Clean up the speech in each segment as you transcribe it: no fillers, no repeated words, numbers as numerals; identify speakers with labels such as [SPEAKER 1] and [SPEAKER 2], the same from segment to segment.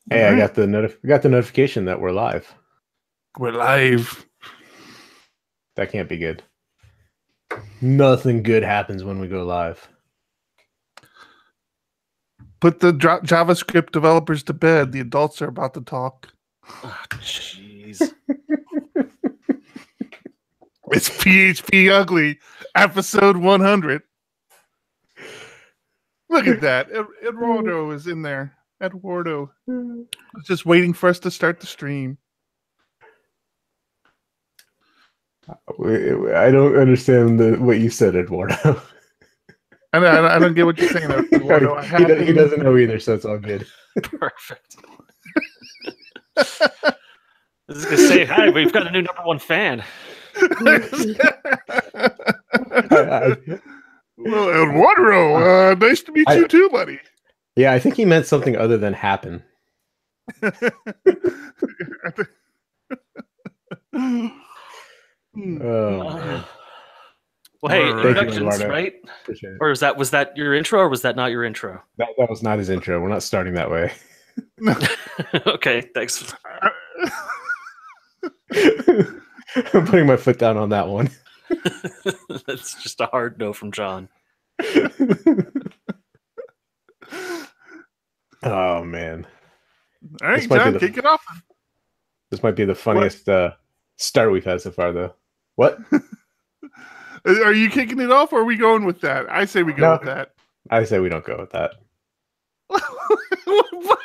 [SPEAKER 1] Hey,
[SPEAKER 2] All
[SPEAKER 1] I
[SPEAKER 2] right,
[SPEAKER 1] got the notification that we're live.
[SPEAKER 2] we're live.
[SPEAKER 1] That can't be good. Nothing good happens when we go live.
[SPEAKER 2] Put the JavaScript developers to bed. The adults are about to talk.
[SPEAKER 3] Oh, jeez.
[SPEAKER 2] It's PHP Ugly, episode 100. Look at that. Eduardo is in there. Eduardo. Just waiting for us to start the stream.
[SPEAKER 1] I don't understand what you said, Eduardo.
[SPEAKER 2] I don't get what you're saying, Eduardo.
[SPEAKER 1] He doesn't know either, so it's all good.
[SPEAKER 3] Perfect. I was going to say, hi, we've got a new #1 fan.
[SPEAKER 2] Well, Eduardo, nice to meet you too, buddy.
[SPEAKER 1] Yeah, I think he meant something other than happen. Oh,
[SPEAKER 3] well, hey,
[SPEAKER 2] All right.
[SPEAKER 3] introductions, right?
[SPEAKER 1] Appreciate it.
[SPEAKER 3] Or was that your intro, or was that not your intro?
[SPEAKER 1] That was not his intro. We're not starting that way.
[SPEAKER 3] Okay, thanks.
[SPEAKER 1] I'm putting my foot down on that one.
[SPEAKER 3] That's just a hard no from John.
[SPEAKER 1] Oh man.
[SPEAKER 2] All right,
[SPEAKER 1] This might be
[SPEAKER 2] John,
[SPEAKER 1] the-
[SPEAKER 2] kick it off.
[SPEAKER 1] This might be the funniest start we've had so far, though. What?
[SPEAKER 2] Are you kicking it off, or are we going with that? I say we go with that.
[SPEAKER 1] I say we don't go with that.
[SPEAKER 2] What?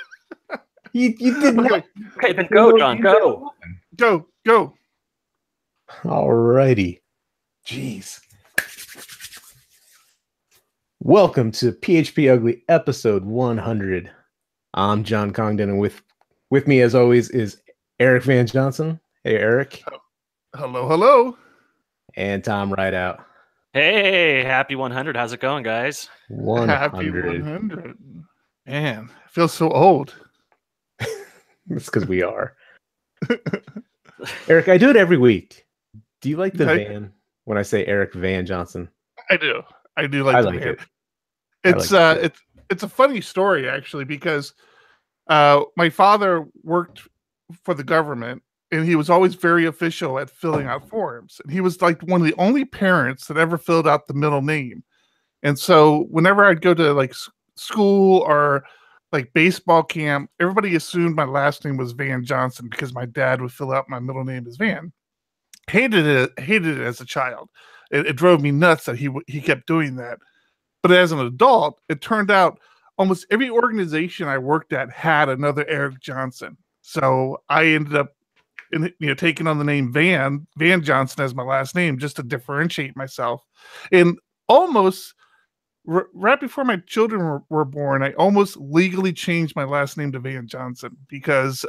[SPEAKER 1] You did not.
[SPEAKER 3] Okay, then go, John, go.
[SPEAKER 2] Go.
[SPEAKER 1] Alrighty. Jeez. Welcome to PHP Ugly episode 100. I'm John Congdon, and with me, as always, is Eric Van Johnson. Hey, Eric.
[SPEAKER 2] Hello.
[SPEAKER 1] And Tom Rideout.
[SPEAKER 3] Hey, happy 100. How's it going, guys?
[SPEAKER 1] 100.
[SPEAKER 2] Happy 100. Man, I feel so old.
[SPEAKER 1] It's because we are. Eric, I do it every week. Do you like the van when I say Eric Van Johnson?
[SPEAKER 2] I do. I do like
[SPEAKER 1] I
[SPEAKER 2] the
[SPEAKER 1] like
[SPEAKER 2] van.
[SPEAKER 1] it.
[SPEAKER 2] It's a funny story actually, because my father worked for the government, and he was always very official at filling out forms. And he was like one of the only parents that ever filled out the middle name. And so whenever I'd go to like school or like baseball camp, everybody assumed my last name was Van Johnson because my dad would fill out my middle name as Van. Hated it as a child. It drove me nuts that he kept doing that. But as an adult, it turned out almost every organization I worked at had another Eric Johnson. So I ended up taking on the name Van Johnson as my last name just to differentiate myself. And almost right before my children were born, I almost legally changed my last name to Van Johnson because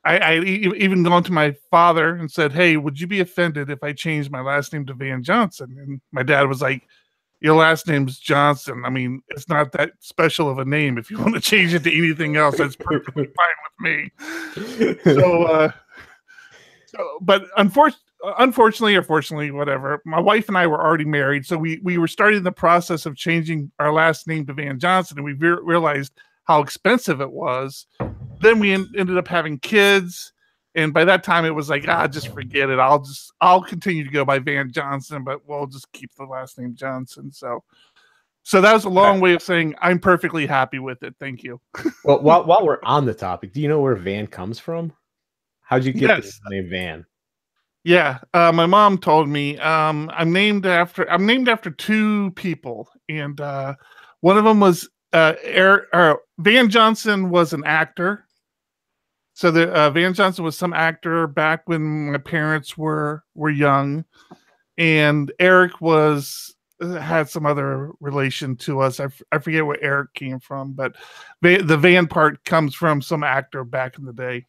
[SPEAKER 2] I even gone to my father and said, "Hey, would you be offended if I changed my last name to Van Johnson?" And my dad was like, "Your last name's Johnson. I mean, it's not that special of a name. If you want to change it to anything else, that's perfectly fine with me." But unfortunately or fortunately, whatever, my wife and I were already married, so we were starting the process of changing our last name to Van Johnson, and we realized how expensive it was. Then we ended up having kids, and by that time it was like, just forget it. I'll continue to go by Van Johnson, but we'll just keep the last name Johnson. So that was a long way of saying I'm perfectly happy with it. Thank you.
[SPEAKER 1] Well, while we're on the topic, do you know where Van comes from? How'd you get the name Van?
[SPEAKER 2] Yeah, my mom told me. I'm named after two people, and one of them was Van Johnson was an actor. So the Van Johnson was some actor back when my parents were young, and Eric had some other relation to us. I forget where Eric came from, but the Van part comes from some actor back in the day.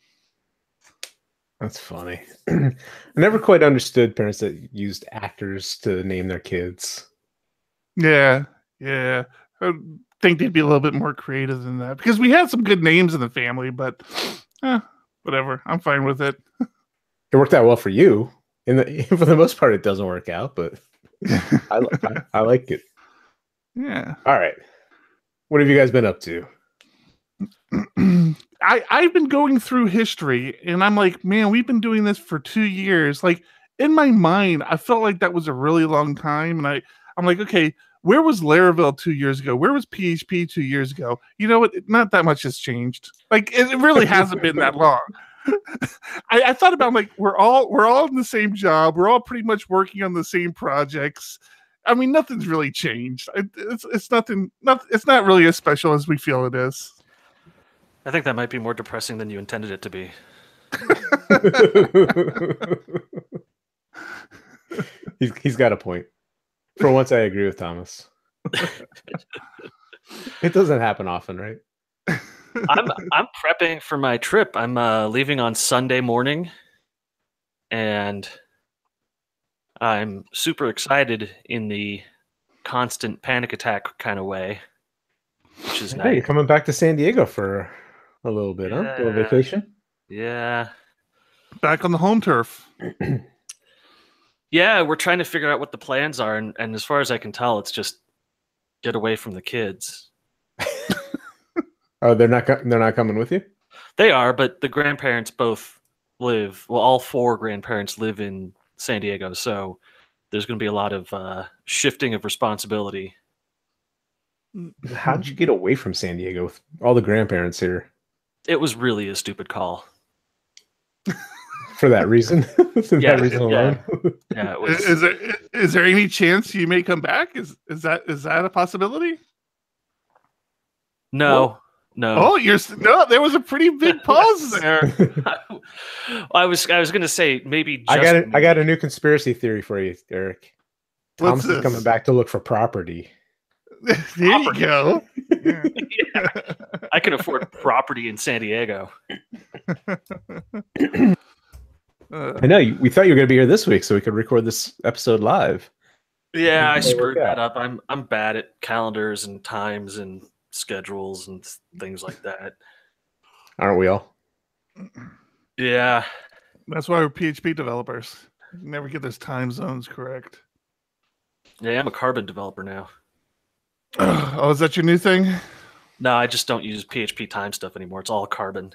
[SPEAKER 1] That's funny. I never quite understood parents that used actors to name their kids.
[SPEAKER 2] Yeah. I think they'd be a little bit more creative than that, because we had some good names in the family, but whatever. I'm fine with it.
[SPEAKER 1] It worked out well for you. For the most part, it doesn't work out, but I like it.
[SPEAKER 2] Yeah.
[SPEAKER 1] All right. What have you guys been up to?
[SPEAKER 2] I've been going through history, and I'm like, man, we've been doing this for 2 years. Like in my mind, I felt like that was a really long time, and I'm like, okay, where was Laravel 2 years ago? Where was PHP 2 years ago? You know what? Not that much has changed. Like it really hasn't been that long. I thought about like we're all in the same job. We're all pretty much working on the same projects. I mean, nothing's really changed. It's nothing. It's not really as special as we feel it is.
[SPEAKER 3] I think that might be more depressing than you intended it to be.
[SPEAKER 1] He's got a point. For once, I agree with Thomas. It doesn't happen often, right?
[SPEAKER 3] I'm prepping for my trip. I'm leaving on Sunday morning, and I'm super excited in the constant panic attack kind of way, which is
[SPEAKER 1] Hey,
[SPEAKER 3] nice.
[SPEAKER 1] you're coming back to San Diego for a little bit, huh? A little
[SPEAKER 3] Yeah.
[SPEAKER 1] vacation?
[SPEAKER 3] Yeah.
[SPEAKER 2] Back on the home turf.
[SPEAKER 3] Yeah, we're trying to figure out what the plans are, and as far as I can tell, it's just get away from the kids.
[SPEAKER 1] Oh, they're not coming with you?
[SPEAKER 3] They are, but the grandparents both live. Well, all four grandparents live in San Diego, so there's going to be a lot of shifting of responsibility.
[SPEAKER 1] How'd you get away from San Diego with all the grandparents here?
[SPEAKER 3] It was really a stupid call.
[SPEAKER 1] For that reason? For
[SPEAKER 3] Yeah,
[SPEAKER 1] that reason
[SPEAKER 3] yeah.
[SPEAKER 1] alone?
[SPEAKER 3] Yeah, it was.
[SPEAKER 2] Is there any chance you may come back? Is that a possibility?
[SPEAKER 3] No.
[SPEAKER 2] Oh, there was a pretty big pause there.
[SPEAKER 3] I was going to say maybe.
[SPEAKER 1] I got a new conspiracy theory for you, Eric.
[SPEAKER 2] What's
[SPEAKER 1] Thomas is
[SPEAKER 2] this?
[SPEAKER 1] coming back to look for property.
[SPEAKER 2] There you go. Yeah.
[SPEAKER 3] Yeah, I can afford property in San Diego.
[SPEAKER 1] I know. We thought you were going to be here this week so we could record this episode live.
[SPEAKER 3] Yeah, I
[SPEAKER 1] How'd that
[SPEAKER 3] screwed
[SPEAKER 1] work
[SPEAKER 3] that
[SPEAKER 1] out?
[SPEAKER 3] up. I'm bad at calendars and times and schedules and things like that.
[SPEAKER 1] Aren't we all?
[SPEAKER 3] Yeah.
[SPEAKER 2] That's why we're PHP developers. We never get those time zones correct.
[SPEAKER 3] Yeah, I'm a Carbon developer now.
[SPEAKER 2] Oh, is that your new thing?
[SPEAKER 3] No, I just don't use PHP time stuff anymore. It's all Carbon.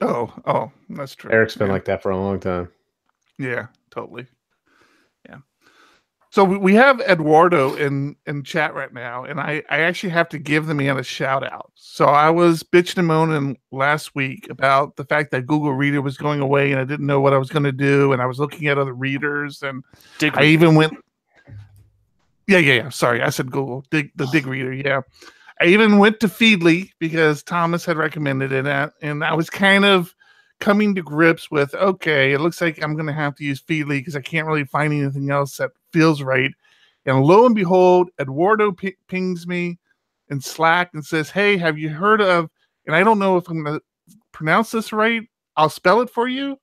[SPEAKER 2] Oh, that's true.
[SPEAKER 1] Eric's been
[SPEAKER 2] Yeah.
[SPEAKER 1] like that for a long time.
[SPEAKER 2] Yeah, totally. Yeah. So we have Eduardo in chat right now, and I actually have to give the man a shout out. So I was bitching and moaning last week about the fact that Google Reader was going away, and I didn't know what I was going to do, and I was looking at other readers, and
[SPEAKER 3] Dig
[SPEAKER 2] I even went. Yeah. Sorry, I said Google. The Dig Reader. Yeah, I even went to Feedly because Thomas had recommended it, and I was kind of coming to grips with, okay, it looks like I'm going to have to use Feedly because I can't really find anything else that feels right. And lo and behold, Eduardo pings me in Slack and says, "Hey, have you heard of?" And I don't know if I'm going to pronounce this right. I'll spell it for you,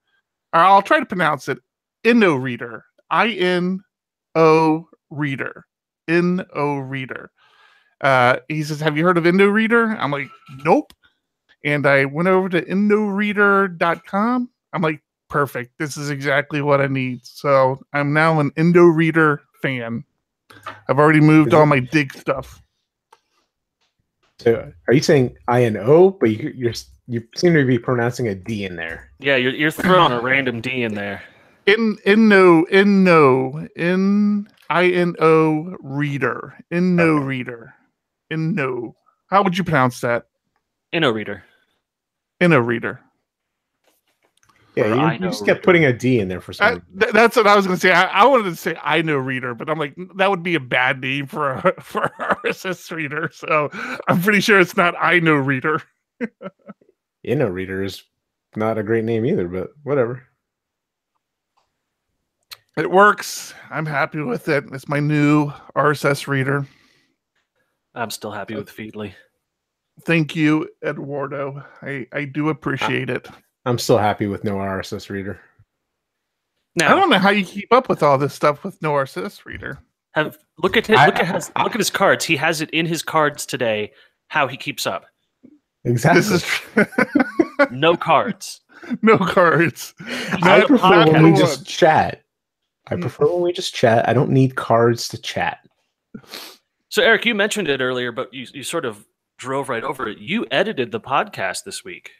[SPEAKER 2] or I'll try to pronounce it. InnoReader. INO Reader. InO Reader. He says, "Have you heard of InnoReader?" I'm like, "Nope." And I went over to InnoReader.com. I'm like, perfect. This is exactly what I need. So I'm now an InnoReader fan. I've already moved all my Dig stuff.
[SPEAKER 1] So, are you saying INO? But you seem to be pronouncing a D in there.
[SPEAKER 3] Yeah, you're throwing a random D in there.
[SPEAKER 2] InO Reader. InnoReader. Inno. How would you pronounce that?
[SPEAKER 3] InnoReader.
[SPEAKER 2] InnoReader.
[SPEAKER 1] Yeah, you just kept putting a D in there for some reason.
[SPEAKER 2] That's what I was going to say. I wanted to say I know reader, but I'm like, that would be a bad name for a RSS reader. So I'm pretty sure it's not I know reader.
[SPEAKER 1] InnoReader is not a great name either, but whatever.
[SPEAKER 2] It works. I'm happy with it. It's my new RSS reader.
[SPEAKER 3] I'm still happy with Feedly.
[SPEAKER 2] Thank you, Eduardo. I do appreciate it.
[SPEAKER 1] I'm still happy with no RSS reader.
[SPEAKER 3] Now,
[SPEAKER 2] I don't know how you keep up with all this stuff with no RSS reader.
[SPEAKER 3] look at his cards. He has it in his cards today. How he keeps up?
[SPEAKER 1] Exactly.
[SPEAKER 2] This is
[SPEAKER 3] No cards.
[SPEAKER 2] no cards.
[SPEAKER 1] I prefer when we
[SPEAKER 2] one.
[SPEAKER 1] just chat. I don't need cards to chat.
[SPEAKER 3] So, Eric, you mentioned it earlier, but you sort of drove right over it. You edited the podcast this week.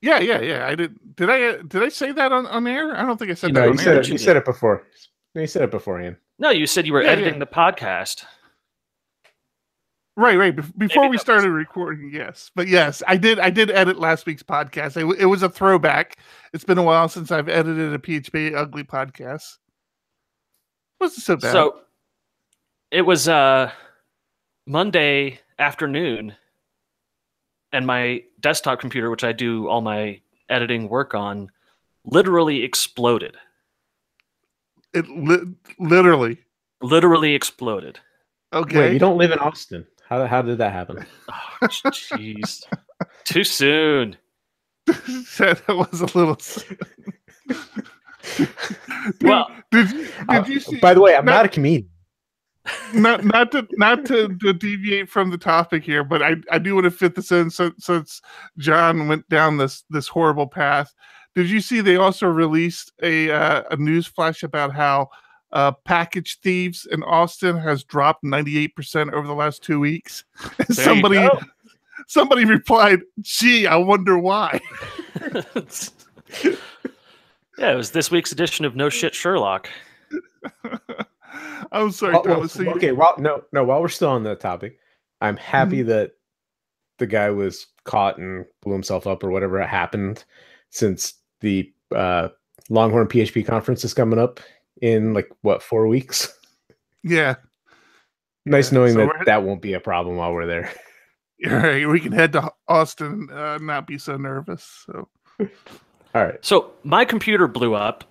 [SPEAKER 2] Yeah. I did. Did I say that on air? I don't think I said that
[SPEAKER 1] No,
[SPEAKER 2] on air.
[SPEAKER 1] you said it before. No, you said it beforehand.
[SPEAKER 3] No, you said you were editing the podcast.
[SPEAKER 2] Right. Before we started recording, yes. But yes, I did edit last week's podcast. It was a throwback. It's been a while since I've edited a PHP Ugly podcast. Wasn't so bad.
[SPEAKER 3] So it was Monday afternoon, and my desktop computer, which I do all my editing work on, literally exploded.
[SPEAKER 2] It literally
[SPEAKER 3] exploded.
[SPEAKER 1] Okay. Wait, you don't live in Austin. How did that happen?
[SPEAKER 3] Oh, jeez. Too soon.
[SPEAKER 2] That was a little.
[SPEAKER 3] Well,
[SPEAKER 2] did you see?
[SPEAKER 1] By the way, I'm not a comedian.
[SPEAKER 2] Not to deviate from the topic here, but I do want to fit this in since John went down this horrible path. Did you see they also released a news flash about how package thieves in Austin has dropped 98% over the last 2 weeks? Somebody replied, "Gee, I wonder why."
[SPEAKER 3] Yeah, it was this week's edition of No Shit Sherlock.
[SPEAKER 2] I'm sorry.
[SPEAKER 1] Okay, while we're still on that topic, I'm happy that the guy was caught and blew himself up or whatever happened, since the Longhorn PHP conference is coming up in 4 weeks.
[SPEAKER 2] Yeah.
[SPEAKER 1] Nice knowing that won't be a problem while we're there.
[SPEAKER 2] Right, we can head to Austin, not be so nervous. So,
[SPEAKER 1] all right.
[SPEAKER 3] So my computer blew up.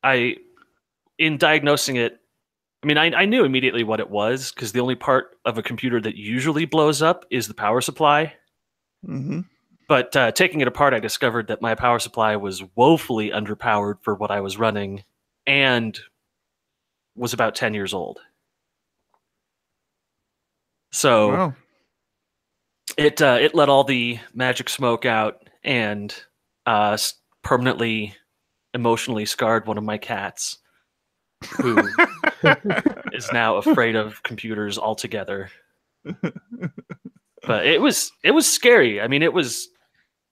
[SPEAKER 3] In diagnosing it, I mean, I knew immediately what it was, because the only part of a computer that usually blows up is the power supply.
[SPEAKER 2] Mm-hmm.
[SPEAKER 3] But taking it apart, I discovered that my power supply was woefully underpowered for what I was running, and was about 10 years old. So
[SPEAKER 2] wow.
[SPEAKER 3] It let all the magic smoke out, and permanently emotionally scarred one of my cats, who is now afraid of computers altogether. But it was scary. I mean, it was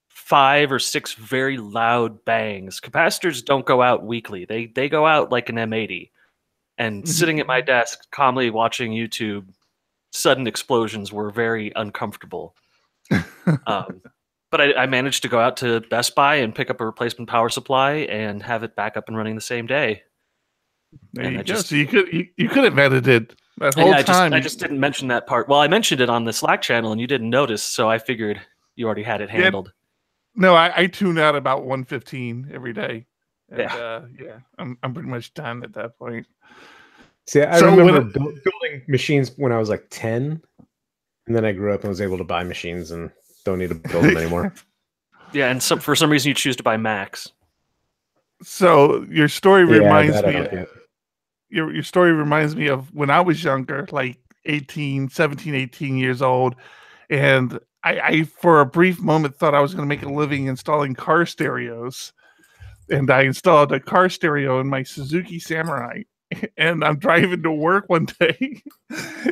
[SPEAKER 3] 5 or 6 very loud bangs. Capacitors don't go out weakly. They go out like an M80. And sitting at my desk, calmly watching YouTube, sudden explosions were very uncomfortable. But I managed to go out to Best Buy and pick up a replacement power supply and have it back up and running the same day.
[SPEAKER 2] There you go. So you could have edited that whole time.
[SPEAKER 3] I just didn't mention that part. Well, I mentioned it on the Slack channel and you didn't notice, so I figured you already had it handled.
[SPEAKER 2] No, I tune out about 1:15 every day. And, I'm pretty much done at that point.
[SPEAKER 1] See, I remember building machines when I was 10, and then I grew up and was able to buy machines and don't need to build them anymore.
[SPEAKER 3] Yeah, and for some reason you choose to buy Macs.
[SPEAKER 2] So your story reminds me. Your story reminds me of when I was younger, like 17, 18 years old, and I for a brief moment thought I was going to make a living installing car stereos, and I installed a car stereo in my Suzuki Samurai. And I'm driving to work one day,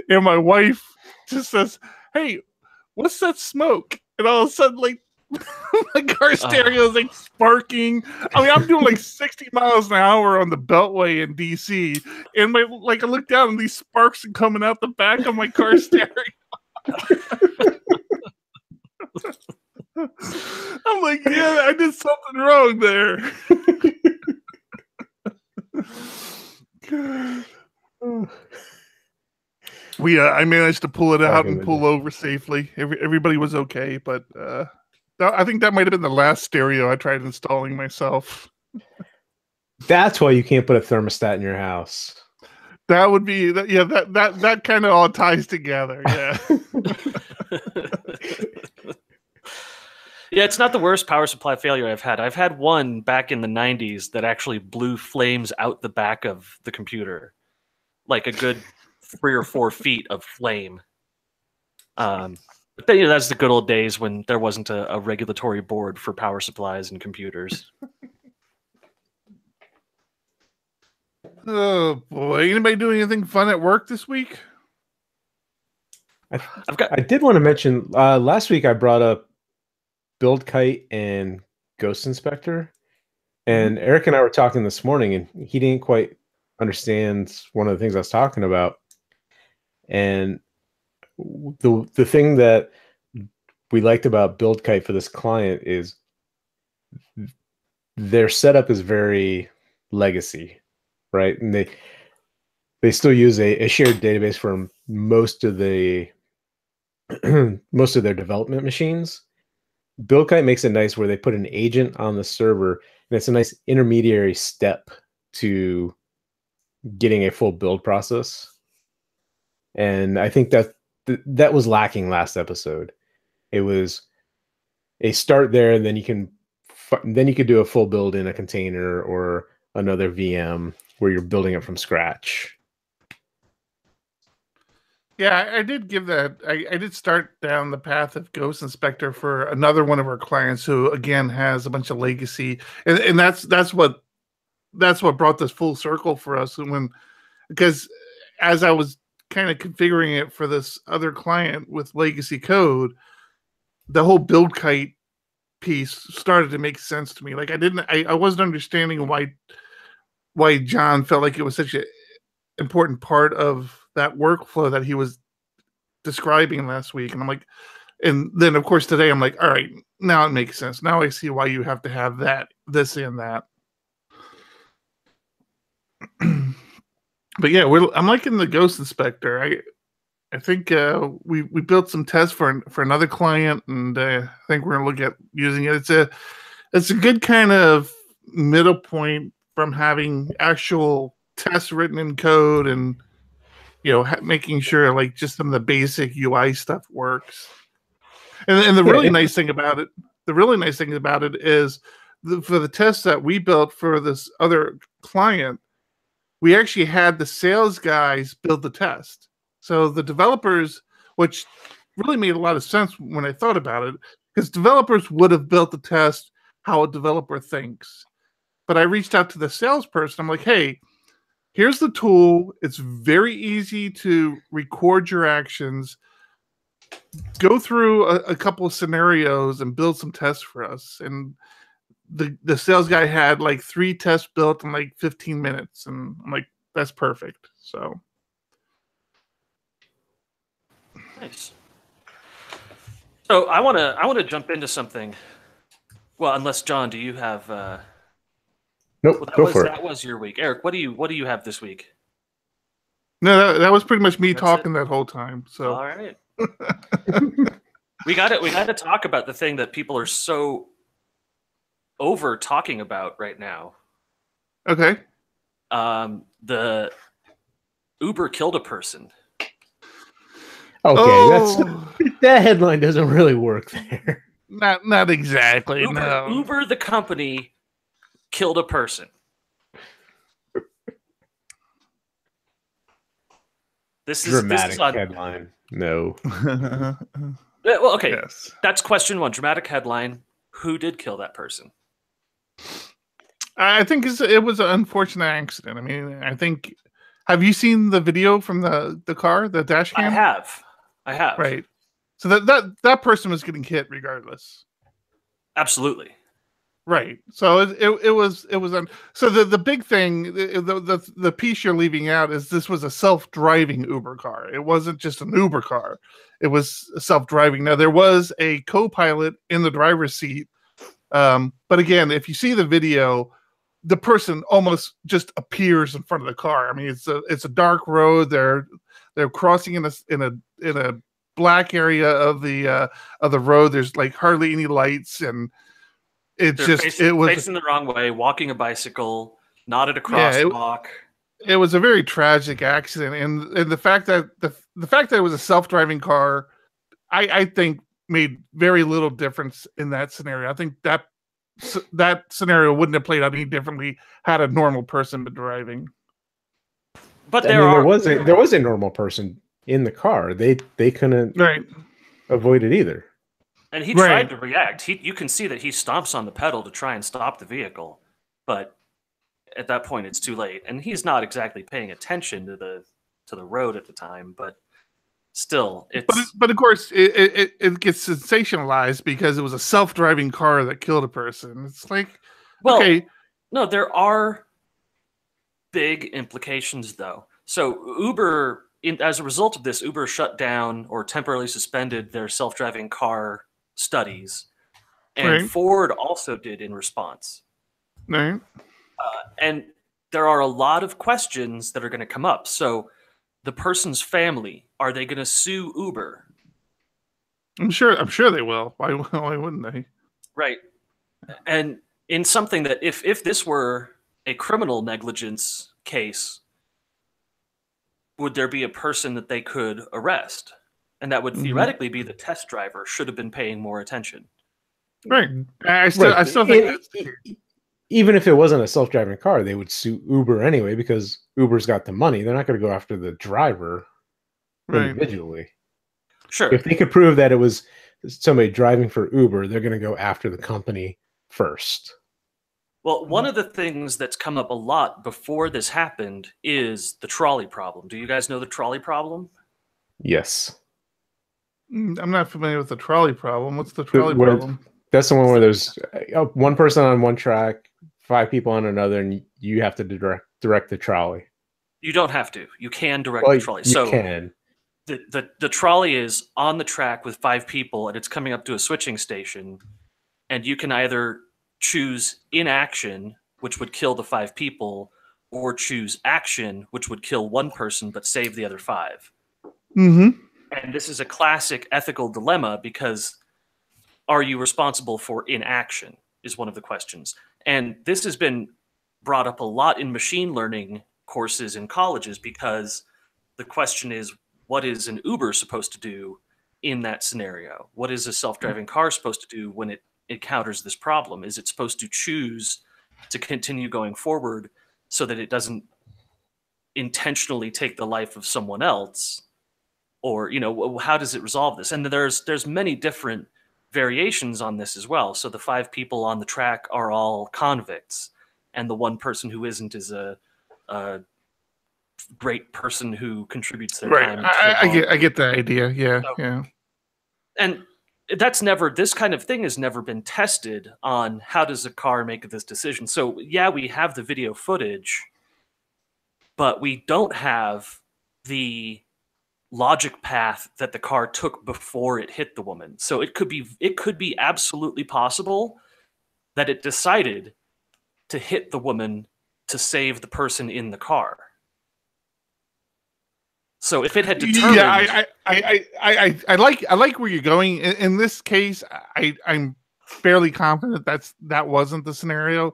[SPEAKER 2] and my wife just says, "Hey, what's that smoke?" And all of a sudden, my car stereo is sparking. I mean, I'm doing 60 miles an hour on the Beltway in DC, and I look down and these sparks are coming out the back of my car stereo. I'm like, yeah, I did something wrong there. I managed to pull it out and pull over safely. Everybody was okay, but I think that might have been the last stereo I tried installing myself.
[SPEAKER 1] That's why you can't put a thermostat in your house.
[SPEAKER 2] That would be that kind of all ties together. Yeah.
[SPEAKER 3] Yeah, it's not the worst power supply failure I've had. I've had one back in the 90s that actually blew flames out the back of the computer. Like a good 3 or 4 feet of flame. But then, that's the good old days when there wasn't a regulatory board for power supplies and computers.
[SPEAKER 2] Oh boy! Anybody doing anything fun at work this week?
[SPEAKER 1] I did want to mention last week I brought up Build Kite and Ghost Inspector. And Eric and I were talking this morning, and he didn't quite understand one of the things I was talking about. And the thing that we liked about Build Kite for this client is their setup is very legacy, right? And they still use a shared database for most of the most of their development machines. Build Kite makes it nice where they put an agent on the server, and it's a nice intermediary step to getting a full build process. And I think that was lacking last episode. It was a start there, and then you could do a full build in a container or another VM where you're building it from scratch.
[SPEAKER 2] Yeah, I did give that. I did start down the path of Ghost Inspector for another one of our clients who, again, has a bunch of legacy, and that's what brought this full circle for us. Because as I was kind of configuring it for this other client with legacy code, the whole Build Kite piece started to make sense to me. Like I wasn't understanding why John felt like it was such an important part of that workflow that he was describing last week. And I'm like, and then of course today I'm like, all right, now it makes sense. Now I see why you have to have this and that. But yeah, I'm liking the Ghost Inspector. I think we built some tests for another client, and I think we're gonna look at using it. It's a good kind of middle point from having actual tests written in code and making sure like just some of the basic UI stuff works. And the really nice thing about it, is for the tests that we built for this other client, we actually had the sales guys build the test. So the developers, which really made a lot of sense when I thought about it, because developers would have built the test how a developer thinks. But I reached out to the salesperson. I'm like, hey, here's the tool. It's very easy to record your actions. Go through a couple of scenarios and build some tests for us. And the sales guy had like 3 tests built in like 15 minutes. And I'm like, that's perfect. So
[SPEAKER 3] nice. So I want to jump into something. Well, unless John, do you have?
[SPEAKER 1] Nope. Go for it.
[SPEAKER 3] That was your week, Eric. What do you have this week?
[SPEAKER 2] No, that was pretty much me talking that whole time. So
[SPEAKER 3] all right. we got to talk about the thing that people are so over talking about right now.
[SPEAKER 2] Okay.
[SPEAKER 3] The Uber killed a person.
[SPEAKER 1] Okay, that headline doesn't really work there.
[SPEAKER 2] Not exactly.
[SPEAKER 3] Uber, the company, killed a person. This is
[SPEAKER 1] dramatic headline. No.
[SPEAKER 3] Well, okay.
[SPEAKER 2] Yes.
[SPEAKER 3] That's question 1. Dramatic headline. Who did kill that person?
[SPEAKER 2] I think it was an unfortunate accident. I mean, I think. Have you seen the video from the car, the dash cam?
[SPEAKER 3] I have.
[SPEAKER 2] Right. So that person was getting hit regardless.
[SPEAKER 3] Absolutely.
[SPEAKER 2] Right. So it was so the big thing, the piece you're leaving out is this was a self-driving Uber car. It wasn't just an Uber car. It was self-driving. Now there was a co-pilot in the driver's seat. But again, if you see the video, the person almost just appears in front of the car. I mean, it's a dark road. They're crossing in a black area of the road. There's like hardly any lights, and it was
[SPEAKER 3] facing the wrong way, walking a bicycle, not at a crosswalk.
[SPEAKER 2] It was a very tragic accident, and the fact that the fact that it was a self-driving car, I think made very little difference in that scenario. I think that scenario wouldn't have played out any differently had a normal person been driving.
[SPEAKER 3] But
[SPEAKER 1] there was a normal person in the car. They couldn't avoid it either.
[SPEAKER 3] And he tried to react. You can see that he stomps on the pedal to try and stop the vehicle, but at that point it's too late. And he's not exactly paying attention to the road at the time. But still, it's
[SPEAKER 2] but of course it gets sensationalized because it was a self-driving car that killed a person. It's like,
[SPEAKER 3] well,
[SPEAKER 2] okay,
[SPEAKER 3] no, there are big implications though. So Uber, as a result of this, Uber shut down or temporarily suspended their self-driving car studies, and
[SPEAKER 2] Right.
[SPEAKER 3] Ford also did in response.
[SPEAKER 2] right.
[SPEAKER 3] And there are a lot of questions that are going to come up. So the person's family, are they going to sue Uber?
[SPEAKER 2] I'm sure they will. Why wouldn't they?
[SPEAKER 3] Right. And in something that if this were a criminal negligence case, would there be a person that they could arrest? And that would theoretically be the test driver, should have been paying more attention.
[SPEAKER 2] Right. I still think that's the case.
[SPEAKER 1] Even if it wasn't a self-driving car, they would sue Uber anyway because Uber's got the money. They're not going to go after the driver
[SPEAKER 2] Right.
[SPEAKER 1] individually.
[SPEAKER 3] Sure.
[SPEAKER 1] If they could prove that it was somebody driving for Uber, they're going to go after the company first.
[SPEAKER 3] Well, one of the things that's come up a lot before this happened is the trolley problem. Do you guys know the trolley problem?
[SPEAKER 1] Yes.
[SPEAKER 2] I'm not familiar with the trolley problem. What's the trolley
[SPEAKER 1] where-
[SPEAKER 2] problem?
[SPEAKER 1] That's the one where there's one person on one track, 5 people on another, and you have to direct the trolley.
[SPEAKER 3] You don't have to. You can direct
[SPEAKER 1] Well,
[SPEAKER 3] the trolley.
[SPEAKER 1] you
[SPEAKER 3] So
[SPEAKER 1] can.
[SPEAKER 3] the trolley is on the track with 5 people, and it's coming up to a switching station, and you can either choose inaction, which would kill the 5 people, or choose action, which would kill 1 person but save the other 5.
[SPEAKER 2] Mm-hmm.
[SPEAKER 3] And this is a classic ethical dilemma because are you responsible for inaction is one of the questions. And this has been brought up a lot in machine learning courses in colleges because the question is, what is an Uber supposed to do in that scenario? What is a self-driving car supposed to do when it encounters this problem? Is it supposed to choose to continue going forward so that it doesn't intentionally take the life of someone else? Or, how does it resolve this? And there's many different variations on this as well. So the 5 people on the track are all convicts, and the 1 person who isn't is a great person who contributes their
[SPEAKER 2] Right.
[SPEAKER 3] time.
[SPEAKER 2] I get the idea. Yeah.
[SPEAKER 3] So-
[SPEAKER 2] Yeah.
[SPEAKER 3] And this kind of thing has never been tested on how does a car make this decision. So yeah, we have the video footage, but we don't have the logic path that the car took before it hit the woman. So it could be absolutely possible that it decided to hit the woman to save the person in the car. So if it had determined,
[SPEAKER 2] Yeah, I like where you're going. In this case, I'm fairly confident that wasn't the scenario,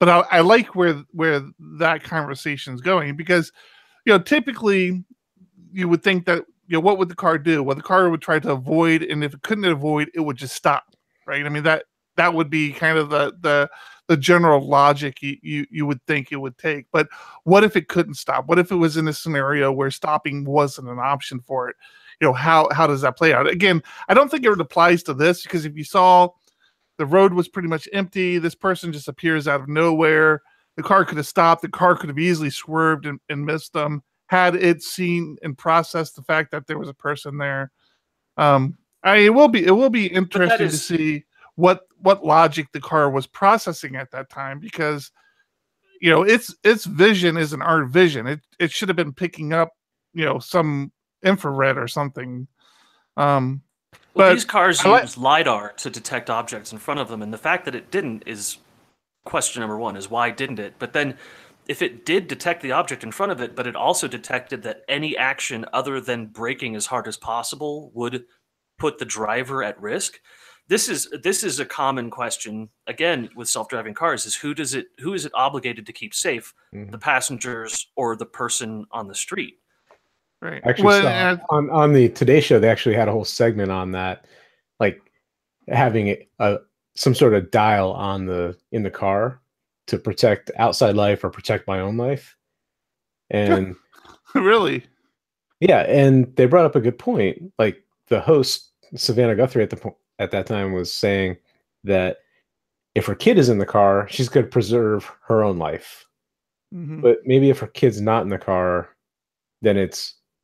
[SPEAKER 2] but I like where that conversation's going because typically you would think that what would the car do? Well, the car would try to avoid, and if it couldn't avoid, it would just stop, right? I mean that would be kind of the general logic you would think it would take. But what if it couldn't stop? What if it was in a scenario where stopping wasn't an option for it? How does that play out? Again, I don't think it applies to this because if you saw the road was pretty much empty, this person just appears out of nowhere. The car could have stopped. The car could have easily swerved and missed them had it seen and processed the fact that there was a person there. It will be interesting to see what logic the car was processing at that time because its vision isn't our vision. It should have been picking up some infrared or something. But
[SPEAKER 3] these cars use LiDAR to detect objects in front of them, and the fact that it didn't is question number 1, is why didn't it? But then if it did detect the object in front of it, but it also detected that any action other than braking as hard as possible would put the driver at risk. This is a common question again with self-driving cars: is who is it obligated to keep safe, the passengers or the person on the street?
[SPEAKER 2] Right.
[SPEAKER 1] Actually, on the Today Show, they actually had a whole segment on that, like having some sort of dial in the car to protect outside life or protect my own life. And
[SPEAKER 2] really,
[SPEAKER 1] yeah, and they brought up a good point. Like the host Savannah Guthrie at that time was saying that if her kid is in the car, she's going to preserve her own life.
[SPEAKER 2] Mm-hmm.
[SPEAKER 1] But maybe if her kid's not in the car, then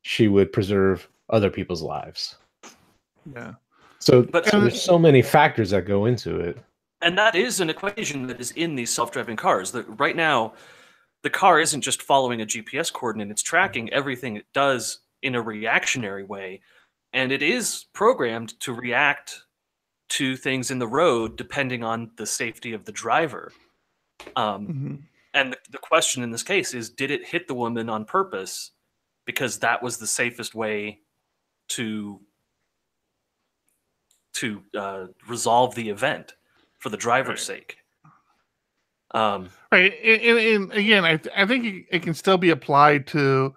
[SPEAKER 1] she would preserve other people's lives.
[SPEAKER 2] Yeah.
[SPEAKER 1] So,
[SPEAKER 3] But
[SPEAKER 1] there's so many factors that go into it.
[SPEAKER 3] And that is an equation that is in these self-driving cars. Right now, the car isn't just following a GPS coordinate, it's tracking everything it does in a reactionary way. And it is programmed to react to things in the road depending on the safety of the driver. And the question in this case is, did it hit the woman on purpose because that was the safest way to resolve the event for the driver's sake?
[SPEAKER 2] Right, and again, I think it can still be applied to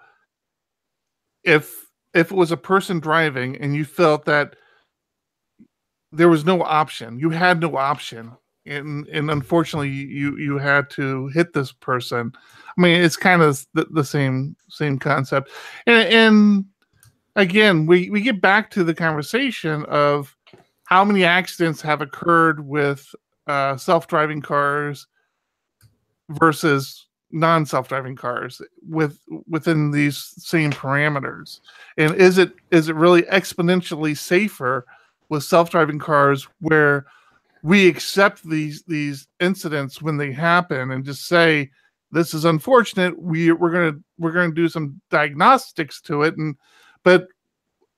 [SPEAKER 2] if it was a person driving and you felt that there was no option, you had no option, and unfortunately you had to hit this person. I mean, it's kind of the same concept, and again, we get back to the conversation of how many accidents have occurred with self-driving cars versus non-self-driving cars within these same parameters, and is it really exponentially safer with self-driving cars where we accept these incidents when they happen and just say this is unfortunate, we're gonna do some diagnostics to it, but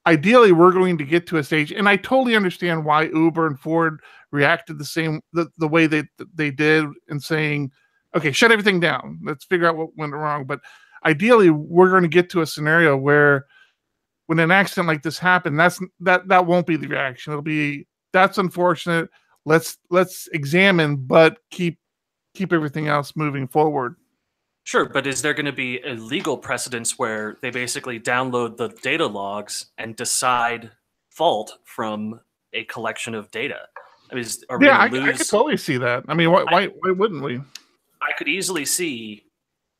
[SPEAKER 2] ideally we're going to get to a stage, and I totally understand why Uber and Ford reacted the way they did in saying, okay, shut everything down. Let's figure out what went wrong. But ideally, we're going to get to a scenario where when an accident like this happens, that won't be the reaction. It'll be, that's unfortunate. Let's examine, but keep everything else moving forward.
[SPEAKER 3] Sure, but is there going to be a legal precedence where they basically download the data logs and decide fault from a collection of data? I mean,
[SPEAKER 2] I could totally see that. I mean, why wouldn't we?
[SPEAKER 3] I could easily see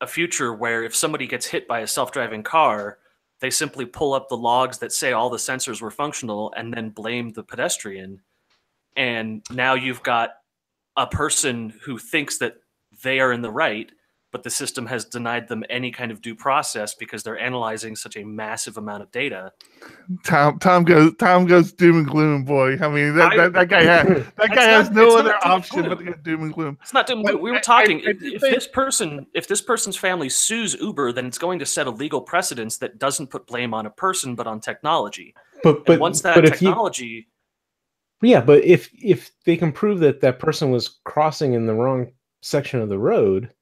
[SPEAKER 3] a future where if somebody gets hit by a self-driving car, they simply pull up the logs that say all the sensors were functional and then blame the pedestrian. And now you've got a person who thinks that they are in the right, but the system has denied them any kind of due process because they're analyzing such a massive amount of data.
[SPEAKER 2] Tom goes doom and gloom, boy. I mean, that guy has no other option but to go doom and gloom.
[SPEAKER 3] It's not doom and gloom. We were talking. If this person's family sues Uber, then it's going to set a legal precedence that doesn't put blame on a person but on technology. But once that technology,
[SPEAKER 1] but if they can prove that person was crossing in the wrong section of the road,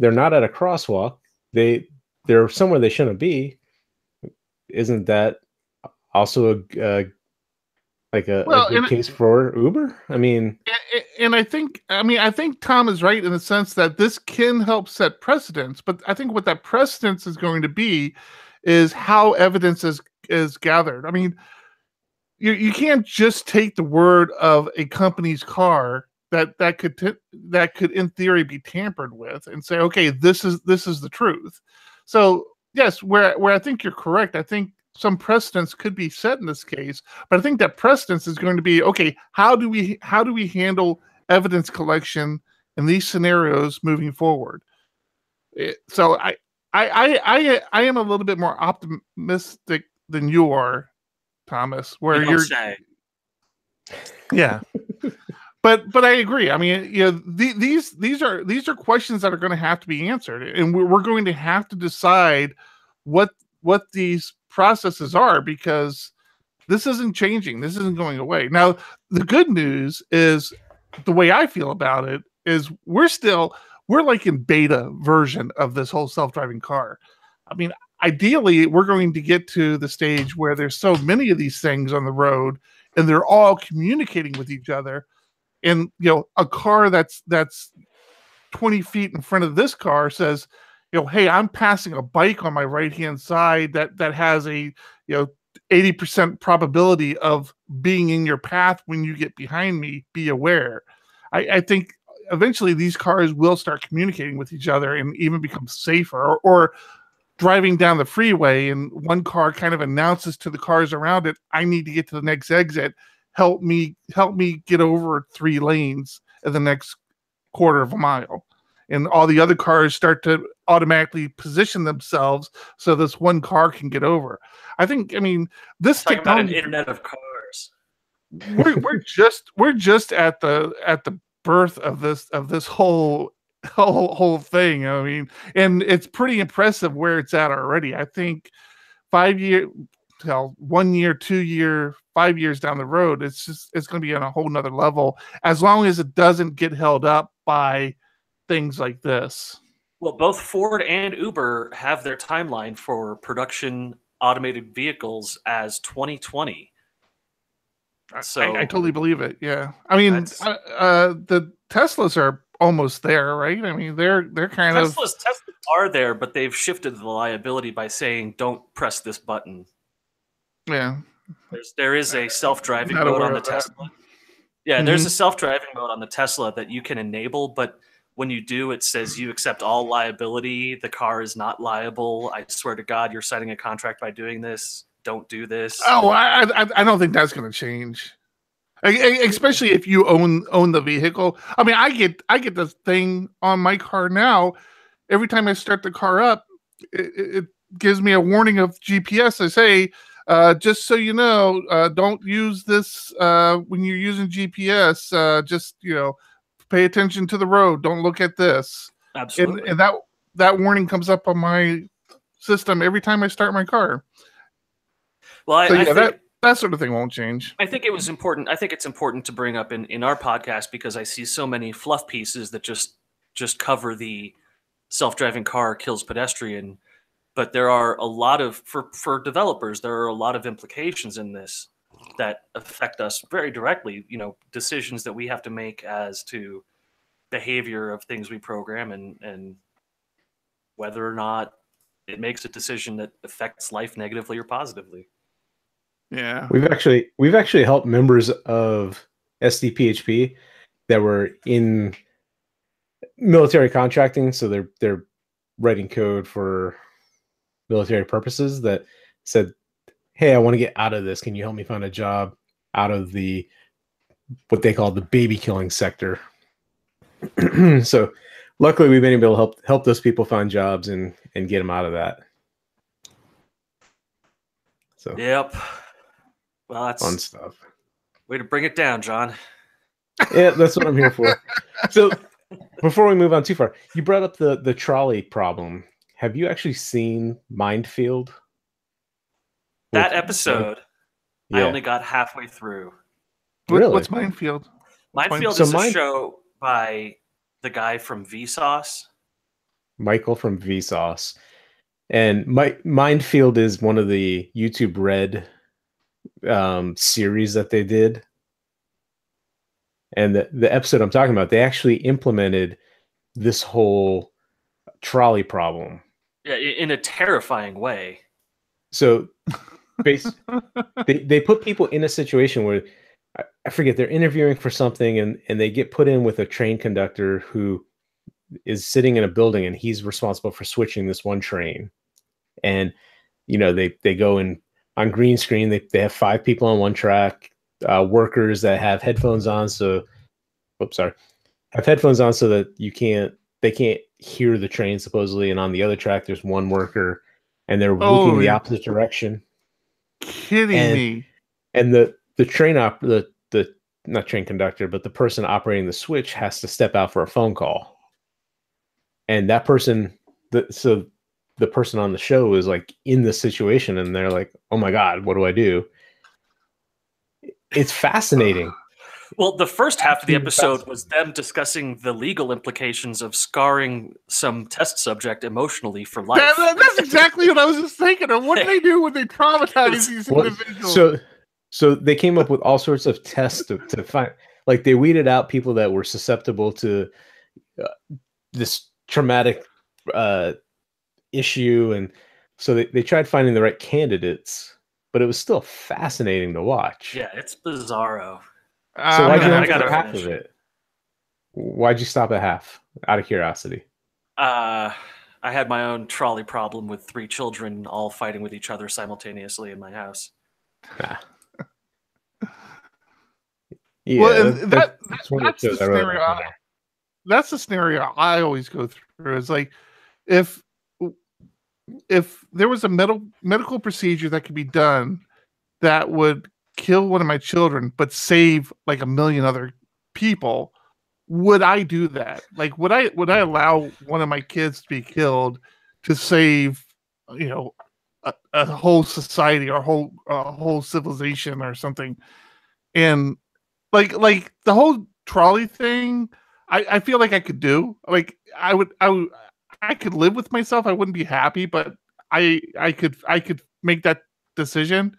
[SPEAKER 1] they're not at a crosswalk, they're somewhere they shouldn't be. Isn't that also a good case for Uber? I mean,
[SPEAKER 2] and I think Tom is right in the sense that this can help set precedents, but I think what that precedence is going to be is how evidence is gathered. I mean, you can't just take the word of a company's car that could in theory be tampered with and say, okay, this is the truth. So yes, where I think you're correct, I think some precedents could be set in this case, but I think that precedence is going to be, okay, how do we handle evidence collection in these scenarios moving forward? So I am a little bit more optimistic than you are, Thomas, where you're
[SPEAKER 3] say.
[SPEAKER 2] Yeah. But I agree. I mean, these are questions that are going to have to be answered, and we're going to have to decide what these processes are, because this isn't changing. This isn't going away. Now, the good news is, the way I feel about it is, we're like in beta version of this whole self-driving car. I mean, ideally, we're going to get to the stage where there's so many of these things on the road, and they're all communicating with each other. And a car that's 20 feet in front of this car says, hey, I'm passing a bike on my right-hand side that has a 80% probability of being in your path when you get behind me. Be aware. I think eventually these cars will start communicating with each other and even become safer. Or driving down the freeway and one car kind of announces to the cars around it, I need to get to the next exit. Help me get over 3 lanes in the next quarter of a mile. and all the other cars start to automatically position themselves so this one car can get over. I mean, this
[SPEAKER 3] Talking about an
[SPEAKER 2] technology.
[SPEAKER 3] internet of cars.
[SPEAKER 2] We're just at the birth of this whole thing. I mean, and it's pretty impressive where it's at already. I think 1 year, 2 year, 5 years down the road, it's going to be on a whole nother level, as long as it doesn't get held up by things like this.
[SPEAKER 3] Well, both Ford and Uber have their timeline for production automated vehicles as 2020. So
[SPEAKER 2] I totally believe it. Yeah, I mean, the Teslas are almost there, right? I mean, they're kind of
[SPEAKER 3] Teslas are there, but they've shifted the liability by saying, "Don't press this button."
[SPEAKER 2] Yeah,
[SPEAKER 3] there is a self-driving mode on the Tesla. Yeah, there's a self-driving mode on the Tesla that you can enable, but when you do, it says you accept all liability. The car is not liable. I swear to God, you're signing a contract by doing this. Don't do this.
[SPEAKER 2] Oh, I don't think that's going to change, especially if you own the vehicle. I mean, I get this thing on my car now. Every time I start the car up, it gives me a warning of GPS. I say, just so you know, don't use this when you're using GPS. Just pay attention to the road. Don't look at this.
[SPEAKER 3] Absolutely.
[SPEAKER 2] And that warning comes up on my system every time I start my car.
[SPEAKER 3] Well, I think
[SPEAKER 2] that sort of thing won't change.
[SPEAKER 3] I think it was important. I think it's important to bring up in our podcast because I see so many fluff pieces that just cover the self-driving car kills pedestrian. But there are a lot of for developers, there are a lot of implications in this that affect us very directly. Decisions that we have to make as to behavior of things we program and whether or not it makes a decision that affects life negatively or positively.
[SPEAKER 2] Yeah,
[SPEAKER 1] we've actually helped members of SDPHP that were in military contracting, so they're writing code for military purposes, that said, "Hey, I want to get out of this. Can you help me find a job out of the what they call the baby killing sector?" So, luckily, we've been able to help those people find jobs and get them out of that. So,
[SPEAKER 3] yep. Well, that's
[SPEAKER 1] fun stuff.
[SPEAKER 3] Way to bring it down, John.
[SPEAKER 1] Yeah, that's what I'm here for. So, before we move on too far, you brought up the trolley problem. Have you actually seen Mindfield?
[SPEAKER 3] That episode, I only got halfway through.
[SPEAKER 1] Really?
[SPEAKER 2] What's Mindfield?
[SPEAKER 3] Mindfield is a show by the guy from Vsauce.
[SPEAKER 1] Michael from Vsauce. And Mindfield is one of the YouTube Red series that they did. And the episode I'm talking about, they actually implemented this whole trolley problem.
[SPEAKER 3] Yeah, in a terrifying way.
[SPEAKER 1] So they put people in a situation where, I forget, they're interviewing for something and they get put in with a train conductor who is sitting in a building and he's responsible for switching this one train. And, they go in on green screen. They have 5 people on one track, workers that have headphones on. Have headphones on so that they can't hear the train supposedly. And on the other track, there's one worker and they're looking the opposite direction.
[SPEAKER 2] Kidding me.
[SPEAKER 1] And the train the not train conductor, but the person operating the switch has to step out for a phone call. And that person, the person on the show is like in this situation and they're like, "Oh my God, what do I do?" It's fascinating.
[SPEAKER 3] Well, the first half of the episode was them discussing the legal implications of scarring some test subject emotionally for life.
[SPEAKER 2] That's exactly what I was just thinking of. What do they do when they traumatize these individuals?
[SPEAKER 1] So they came up with all sorts of tests to find, like they weeded out people that were susceptible to this traumatic issue. And so they tried finding the right candidates, but it was still fascinating to watch.
[SPEAKER 3] Yeah, it's bizarro.
[SPEAKER 1] So why'd you only get half of it? Why'd you stop at half? Out of curiosity.
[SPEAKER 3] I had my own trolley problem with 3 children all fighting with each other simultaneously in my house.
[SPEAKER 1] Yeah,
[SPEAKER 2] well,
[SPEAKER 1] that's one of the shows I really like.
[SPEAKER 2] that's the scenario I always go through. It's like if there was a medical procedure that could be done that would kill one of my children but save like a million other people, would I do that? Like, would I allow one of my kids to be killed to save, a whole society or a whole civilization or something? And like the whole trolley thing, I feel like I could do. Like, I could live with myself. I wouldn't be happy, but I could make that decision.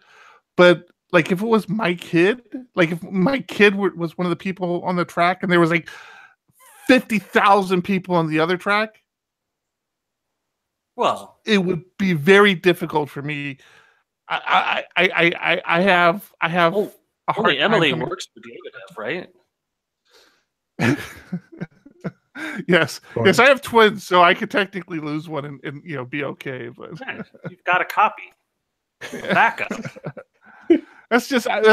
[SPEAKER 2] But like, if it was my kid, like if my kid was one of the people on the track, and there was like 50,000 people on the other track,
[SPEAKER 3] well,
[SPEAKER 2] it would be very difficult for me. I have a hard
[SPEAKER 3] only Emily
[SPEAKER 2] time
[SPEAKER 3] works for David, right?
[SPEAKER 2] Yes, I have twins, so I could technically lose one and be okay. But
[SPEAKER 3] Yeah, you've got a copy, backup.
[SPEAKER 2] That's just tells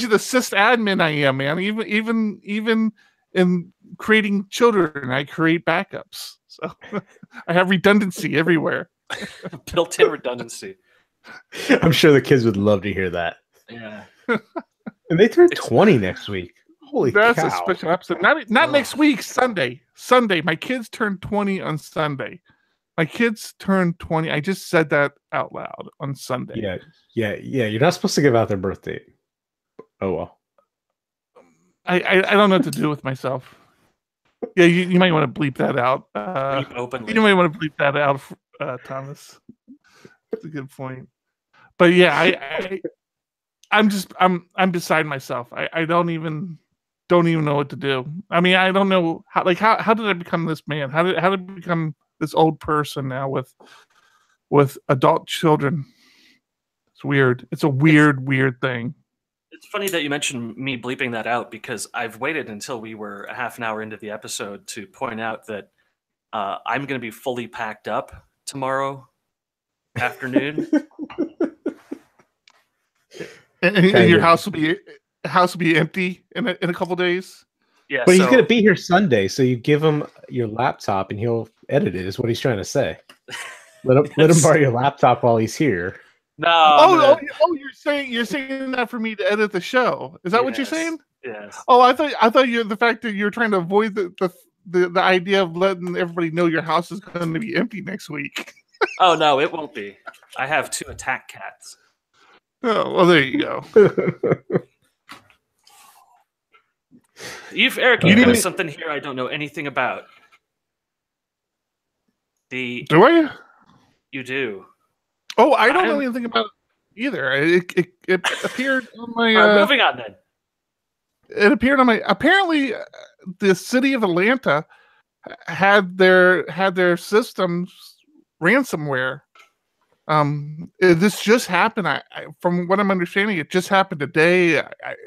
[SPEAKER 2] you the sysadmin I am, man. Even in creating children, I create backups, so I have redundancy everywhere.
[SPEAKER 3] Built-in redundancy.
[SPEAKER 1] I'm sure the kids would love to hear that.
[SPEAKER 3] Yeah.
[SPEAKER 1] And they turn 20 next week. Holy
[SPEAKER 2] That's
[SPEAKER 1] cow.
[SPEAKER 2] a special episode. Not next week, Sunday. Sunday. My kids turn 20 on Sunday. My kids turn 20. I just said that out loud on Sunday.
[SPEAKER 1] Yeah. You're not supposed to give out their birth date. Oh, well.
[SPEAKER 2] I don't know what to do with myself. Yeah, you might want to bleep that out.
[SPEAKER 3] Openly.
[SPEAKER 2] You might want to bleep that out, Thomas. That's a good point. But yeah, I'm beside myself. I don't even know what to do. I mean, I don't know how did I become this man? How did I become this old person now with adult children? It's weird. It's a weird thing.
[SPEAKER 3] It's funny that you mentioned me bleeping that out, because I've waited until we were a half an hour into the episode to point out that I'm going to be fully packed up tomorrow afternoon.
[SPEAKER 2] And your house will be empty in a couple days.
[SPEAKER 3] Yeah,
[SPEAKER 1] but he's going to be here Sunday, so you give him your laptop and he'll edit it. Is what he's trying to say. Let him borrow your laptop while he's here.
[SPEAKER 3] No.
[SPEAKER 2] You're saying that for me to edit the show. Is that what you're saying?
[SPEAKER 3] Yes.
[SPEAKER 2] Oh, I thought the fact that you're trying to avoid the idea of letting everybody know your house is going to be empty next week.
[SPEAKER 3] Oh no, it won't be. I have 2 attack cats.
[SPEAKER 2] Oh, well, there you go.
[SPEAKER 3] Eric, you know something here I don't know anything about.
[SPEAKER 2] Do I?
[SPEAKER 3] You do.
[SPEAKER 2] Oh, I don't know anything about it either. It appeared on my.
[SPEAKER 3] Moving on then.
[SPEAKER 2] It appeared on my. Apparently, the city of Atlanta had their systems ransomware. This just happened. From what I'm understanding, it just happened today.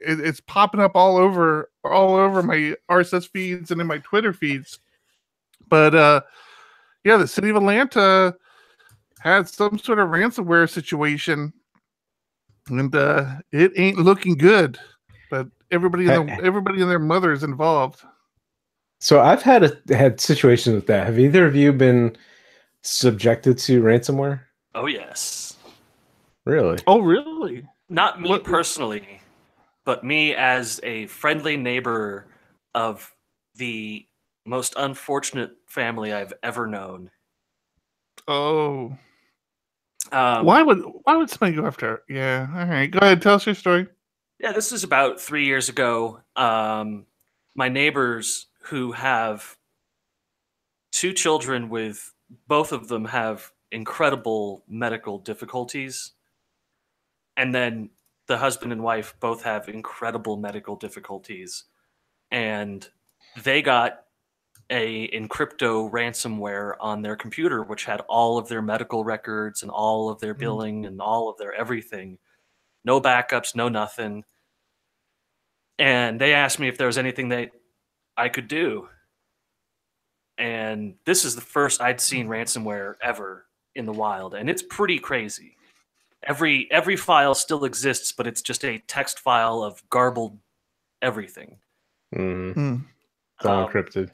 [SPEAKER 2] It's popping up all over my RSS feeds and in my Twitter feeds. But yeah, the city of Atlanta had some sort of ransomware situation, and it ain't looking good. But everybody and their mother is involved.
[SPEAKER 1] So I've had situations with that. Have either of you been subjected to ransomware?
[SPEAKER 3] Oh yes.
[SPEAKER 1] Really?
[SPEAKER 2] Oh really?
[SPEAKER 3] Not me personally, but me as a friendly neighbor of the most unfortunate family I've ever known.
[SPEAKER 2] Oh. Why would somebody go after? Yeah. All right. Go ahead. Tell us your story.
[SPEAKER 3] Yeah, this is about 3 years ago. My neighbors, who have 2 children, with both of them have incredible medical difficulties, and then the husband and wife both have incredible medical difficulties, and they got a encrypto ransomware on their computer, which had all of their medical records and all of their billing and all of their everything. No backups, no nothing. And they asked me if there was anything that I could do. And this is the first I'd seen ransomware ever in the wild, and it's pretty crazy. Every file still exists, but it's just a text file of garbled everything.
[SPEAKER 1] Mm-hmm. It's all encrypted.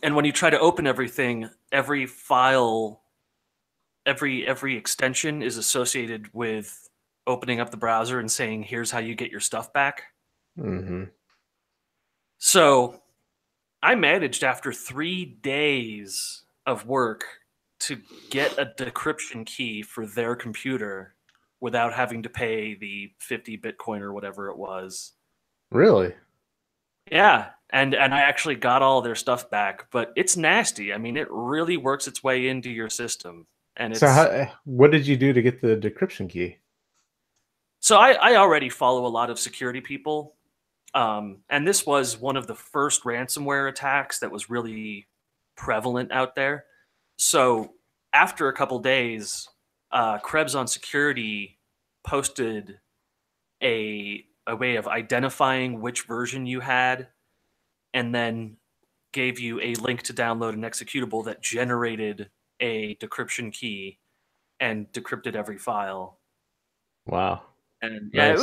[SPEAKER 3] And when you try to open everything, every file, every extension is associated with opening up the browser and saying, here's how you get your stuff back.
[SPEAKER 1] Mm-hmm.
[SPEAKER 3] So I managed after 3 days of work to get a decryption key for their computer without having to pay the 50 Bitcoin or whatever it was.
[SPEAKER 1] Really?
[SPEAKER 3] Yeah. And I actually got all their stuff back, but it's nasty. I mean, it really works its way into your system. And it's,
[SPEAKER 1] So what did you do to get the decryption key?
[SPEAKER 3] so I already follow a lot of security people. And this was one of the first ransomware attacks that was really prevalent out there. So after a couple days, Krebs on Security posted a way of identifying which version you had, and then gave you a link to download an executable that generated a decryption key and decrypted every file.
[SPEAKER 1] Wow.
[SPEAKER 3] And yeah,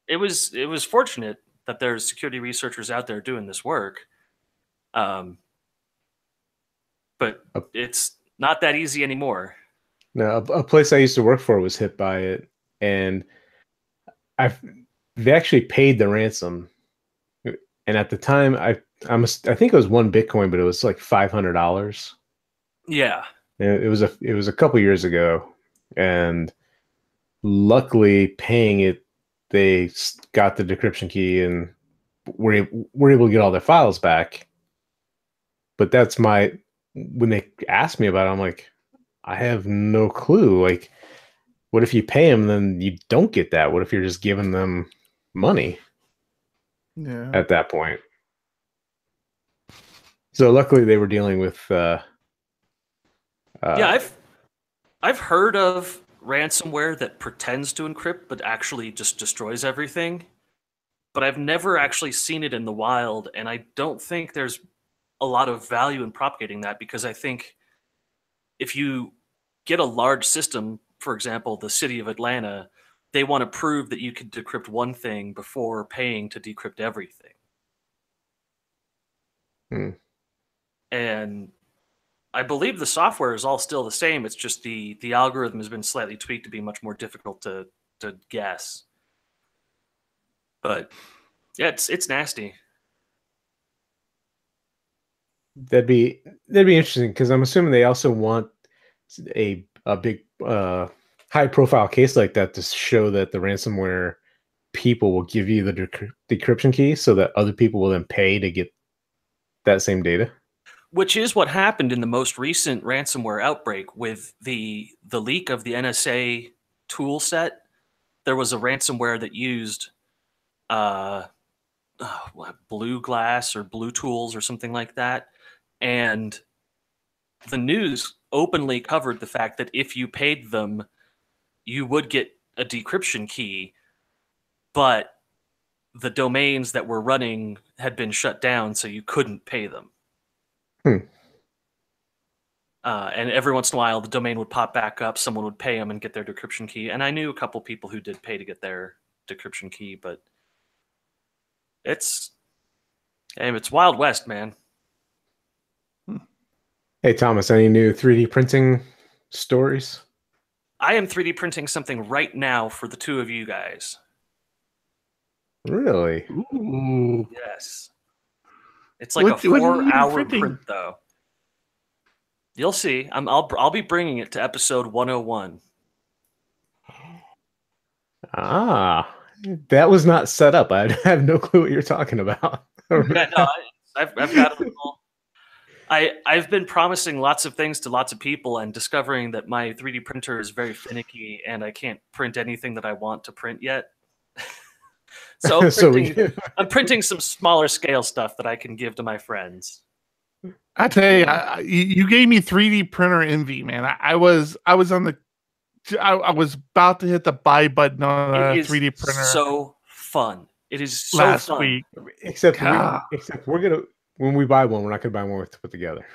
[SPEAKER 3] it was fortunate that there's security researchers out there doing this work. But it's not that easy anymore.
[SPEAKER 1] No, a place I used to work for was hit by it, and they actually paid the ransom. And at the time, I think it was 1 Bitcoin, but it was like $500.
[SPEAKER 3] Yeah,
[SPEAKER 1] it was a couple years ago, and luckily, paying it, they got the decryption key and were able to get all their files back. But that's when they asked me about it, I'm like, I have no clue. Like, what if you pay them, then you don't get that? What if you're just giving them money?
[SPEAKER 2] Yeah.
[SPEAKER 1] At that point. So luckily they were dealing with
[SPEAKER 3] yeah, I've heard of ransomware that pretends to encrypt but actually just destroys everything. But I've never actually seen it in the wild, and I don't think there's a lot of value in propagating that, because I think if you get a large system, for example, the city of Atlanta, they want to prove that you can decrypt one thing before paying to decrypt everything. And I believe the software is all still the same. It's just the algorithm has been slightly tweaked to be much more difficult to guess. But yeah, it's nasty.
[SPEAKER 1] That'd be interesting, because I'm assuming they also want a big high profile case like that to show that the ransomware people will give you the decryption key so that other people will then pay to get that same data.
[SPEAKER 3] Which is what happened in the most recent ransomware outbreak with the leak of the NSA tool set. There was a ransomware that used Blue Glass or Blue Tools or something like that. And the news openly covered the fact that if you paid them, you would get a decryption key, but the domains that were running had been shut down, so you couldn't pay them. And every once in a while, the domain would pop back up, someone would pay them and get their decryption key. And I knew a couple people who did pay to get their decryption key, but it's Wild West, man.
[SPEAKER 1] Hey, Thomas, any new 3D printing stories?
[SPEAKER 3] I am 3D printing something right now for the two of you guys.
[SPEAKER 1] Really?
[SPEAKER 2] Ooh.
[SPEAKER 3] Yes. It's like a 4-hour print, though. You'll see. I'll be bringing it to episode 101.
[SPEAKER 1] Ah, that was not set up. I have no clue what you're talking about.
[SPEAKER 3] Yeah, no, I've got a little. I've been promising lots of things to lots of people and discovering that my 3D printer is very finicky and I can't print anything that I want to print yet. So I'm printing some smaller scale stuff that I can give to my friends.
[SPEAKER 2] I tell you, you gave me 3D printer envy, man. I was about to hit the buy button on a 3D printer.
[SPEAKER 3] So fun. It is so
[SPEAKER 2] last
[SPEAKER 3] fun.
[SPEAKER 2] week.
[SPEAKER 1] Except we're gonna, when we buy one, we're not gonna buy one to put together.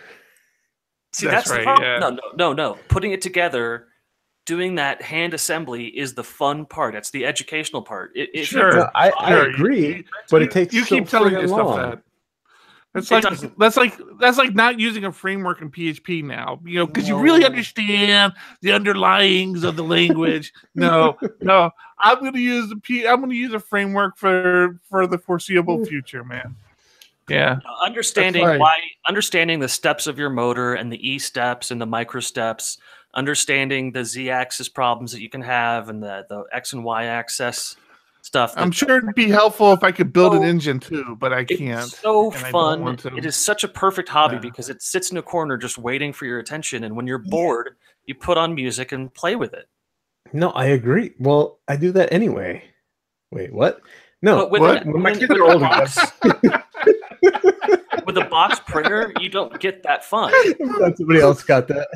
[SPEAKER 3] See, that's right. The problem. Yeah. No. Putting it together, doing that hand assembly is the fun part. It's the educational part.
[SPEAKER 1] Sure, I agree, but it takes
[SPEAKER 2] you keep telling me stuff that That's like not using a framework in PHP now, because you really understand the underlyings of the language. No, I'm going to use a framework for the foreseeable future, man. Yeah,
[SPEAKER 3] understanding the steps of your motor and the E steps and the micro steps, understanding the Z-axis problems that you can have and the X and Y axis stuff.
[SPEAKER 2] I'm sure it'd be helpful if I could build an engine too, but I can't.
[SPEAKER 3] It's so fun. It is such a perfect hobby because it sits in a corner just waiting for your attention. And when you're bored, you put on music and play with it.
[SPEAKER 1] No, I agree. Well, I do that anyway. Wait, what? No,
[SPEAKER 3] when my kids are older. With a box printer, you don't get that fun.
[SPEAKER 1] Somebody else got that.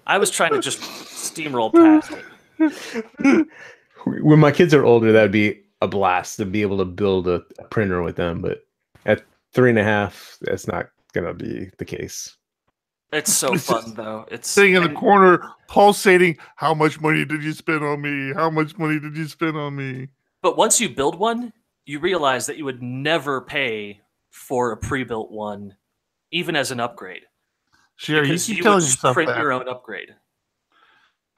[SPEAKER 3] I was trying to just steamroll past it.
[SPEAKER 1] When my kids are older, that'd be a blast to be able to build a printer with them. But at 3.5, that's not gonna be the case.
[SPEAKER 3] It's so fun though. It's
[SPEAKER 2] sitting in the corner, pulsating. How much money did you spend on me? How much money did you spend on me?
[SPEAKER 3] But once you build one, you realize that you would never pay for a pre-built one, even as an upgrade.
[SPEAKER 2] Sure,
[SPEAKER 3] because you would just print your own upgrade.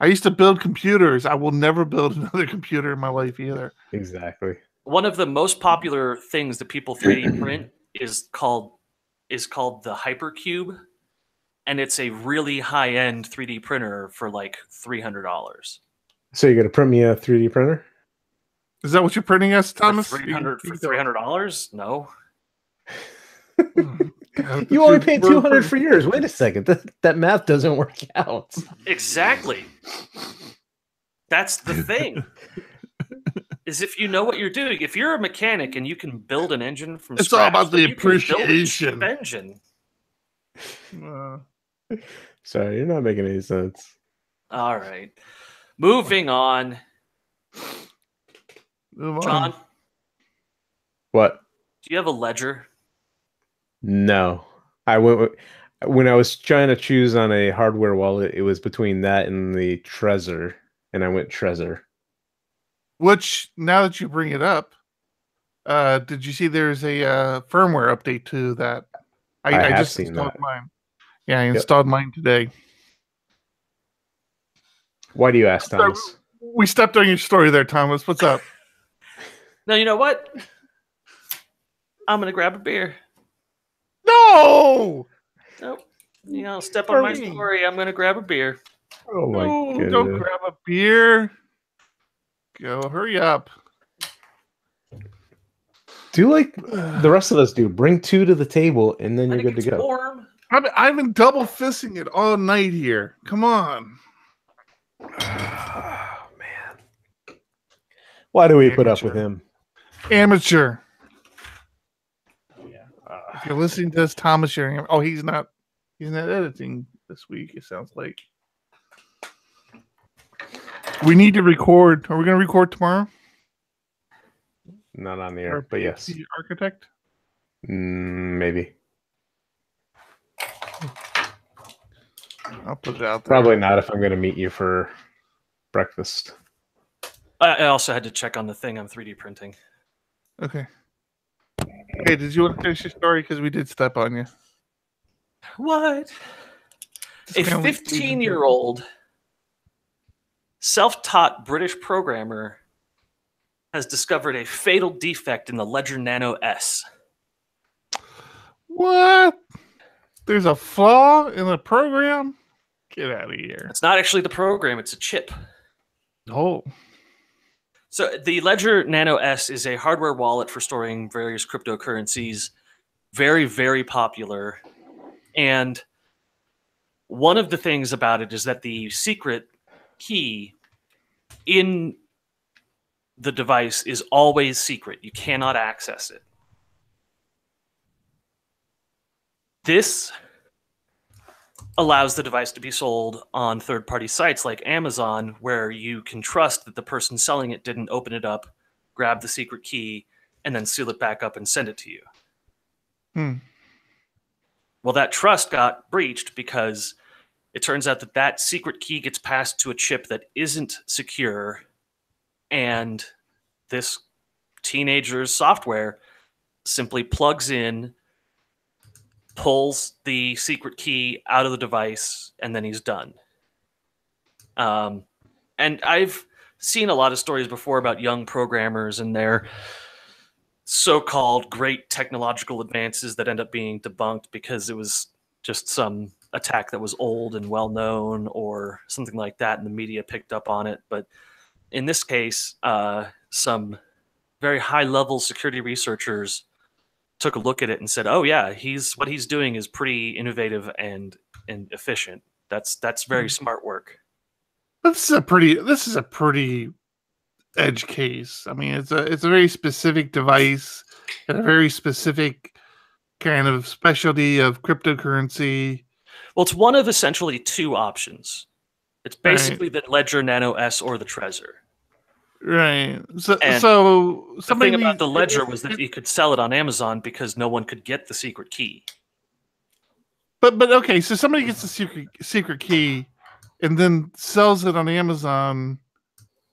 [SPEAKER 2] I used to build computers. I will never build another computer in my life either.
[SPEAKER 1] Exactly.
[SPEAKER 3] One of the most popular things that people 3D print is called the Hypercube, and it's a really high-end 3D printer for like $300.
[SPEAKER 1] So you're gonna print me a 3D printer?
[SPEAKER 2] Is that what you're printing us, Thomas?
[SPEAKER 3] For $300? No.
[SPEAKER 1] You only paid $200 for yours. Wait a second. That math doesn't work out.
[SPEAKER 3] Exactly. That's the thing. Is if you know what you're doing. If you're a mechanic and you can build an engine from
[SPEAKER 2] scratch,
[SPEAKER 3] it's all
[SPEAKER 2] about the appreciation.
[SPEAKER 3] Engine.
[SPEAKER 1] Sorry, you're not making any sense.
[SPEAKER 3] All right. Moving on. John?
[SPEAKER 1] What?
[SPEAKER 3] Do you have a ledger?
[SPEAKER 1] No. When I was trying to choose on a hardware wallet, it was between that and the Trezor, and I went Trezor.
[SPEAKER 2] Which, now that you bring it up, did you see there's a firmware update to that? I just installed mine. Yeah, I installed mine today.
[SPEAKER 1] Why do you ask, Thomas?
[SPEAKER 2] We stepped on your story there, Thomas. What's up?
[SPEAKER 3] No, you know what? I'm going to grab a beer.
[SPEAKER 2] No!
[SPEAKER 3] Nope. Step on my story. I'm going to grab a beer.
[SPEAKER 1] Oh, my goodness.
[SPEAKER 2] Don't grab a beer. Go, hurry up.
[SPEAKER 1] Do like the rest of us do. Bring 2 to the table, and then you're good to go.
[SPEAKER 3] Warm.
[SPEAKER 2] I've been double fisting it all night here. Come on.
[SPEAKER 1] Oh, man. Why do we put up with him?
[SPEAKER 2] Amateur. If you're listening to this, Thomas, he's not editing this week, it sounds like. We need to record. Are we going to record tomorrow?
[SPEAKER 1] Not on the air, but yes.
[SPEAKER 2] Architect?
[SPEAKER 1] Maybe.
[SPEAKER 2] I'll put it out there.
[SPEAKER 1] Probably not if I'm going to meet you for breakfast.
[SPEAKER 3] I also had to check on the thing I'm 3D printing.
[SPEAKER 2] Okay. Hey, did you want to finish your story? Because we did step on you.
[SPEAKER 3] What? A 15-year-old self-taught British programmer has discovered a fatal defect in the Ledger Nano S.
[SPEAKER 2] What? There's a flaw in the program? Get out of here.
[SPEAKER 3] It's not actually the program, it's a chip.
[SPEAKER 2] Oh.
[SPEAKER 3] So the Ledger Nano S is a hardware wallet for storing various cryptocurrencies. Very, very popular. And one of the things about it is that the secret key in the device is always secret. You cannot access it. This allows the device to be sold on third-party sites like Amazon, where you can trust that the person selling it didn't open it up, grab the secret key, and then seal it back up and send it to you. Well, that trust got breached because it turns out that that secret key gets passed to a chip that isn't secure, and this teenager's software simply plugs in, pulls the secret key out of the device, and then he's done. And I've seen a lot of stories before about young programmers and their so-called great technological advances that end up being debunked because it was just some attack that was old and well-known or something like that, and the media picked up on it. But in this case, some very high-level security researchers took a look at it and said, "Oh yeah, what he's doing is pretty innovative and efficient. That's very smart work."
[SPEAKER 2] This is a pretty edge case. I mean, it's a very specific device and a very specific kind of specialty of cryptocurrency.
[SPEAKER 3] Well, it's one of essentially two options. It's basically the Ledger Nano S or the Trezor.
[SPEAKER 2] Right. So
[SPEAKER 3] the thing about the Ledger was that you could sell it on Amazon because no one could get the secret key.
[SPEAKER 2] But okay, so somebody gets the secret key and then sells it on Amazon.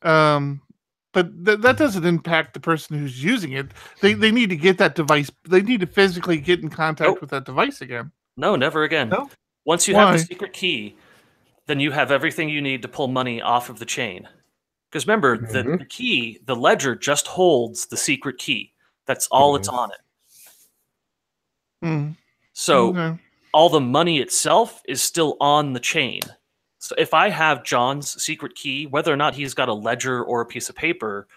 [SPEAKER 2] But that doesn't impact the person who's using it. They need to get that device. They need to physically get in contact with that device again.
[SPEAKER 3] No, never again.
[SPEAKER 2] No?
[SPEAKER 3] Once you have the secret key, then you have everything you need to pull money off of the chain. Because remember, the key, the ledger just holds the secret key. That's all it's on it. So all the money itself is still on the chain. So if I have John's secret key, whether or not he's got a ledger or a piece of paper,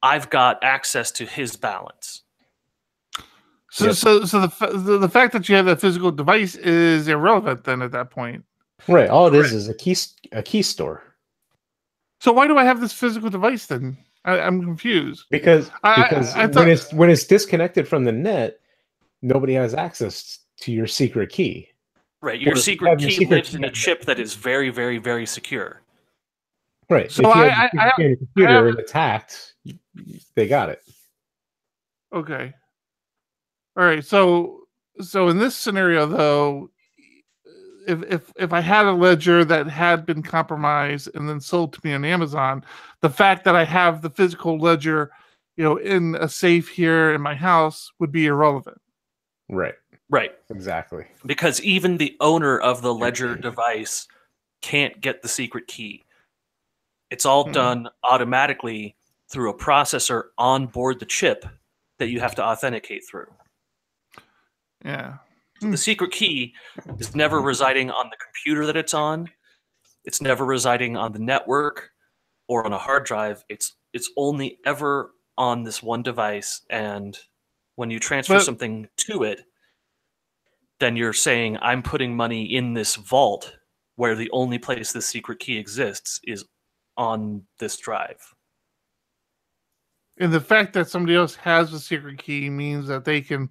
[SPEAKER 3] I've got access to his balance.
[SPEAKER 2] So the fact that you have that physical device is irrelevant then at that point.
[SPEAKER 1] Right. All it is a key store.
[SPEAKER 2] So why do I have this physical device then? I'm confused.
[SPEAKER 1] Because when it's disconnected from the net, nobody has access to your secret key.
[SPEAKER 3] Right. Your secret key lives in a chip that is very, very, very secure.
[SPEAKER 1] Right.
[SPEAKER 2] So
[SPEAKER 1] if you have a computer and it's hacked, they got it.
[SPEAKER 2] Okay. All right. So in this scenario, though, if I had a ledger that had been compromised and then sold to me on Amazon, the fact that I have the physical ledger, in a safe here in my house would be irrelevant.
[SPEAKER 1] Right.
[SPEAKER 3] Right.
[SPEAKER 1] Exactly.
[SPEAKER 3] Because even the owner of the ledger device can't get the secret key. It's all done automatically through a processor on board the chip that you have to authenticate through.
[SPEAKER 2] Yeah.
[SPEAKER 3] The secret key is never residing on the computer that it's on. It's never residing on the network or on a hard drive. It's only ever on this one device. And when you transfer something to it, then you're saying, I'm putting money in this vault where the only place this secret key exists is on this drive.
[SPEAKER 2] And the fact that somebody else has the secret key means that they can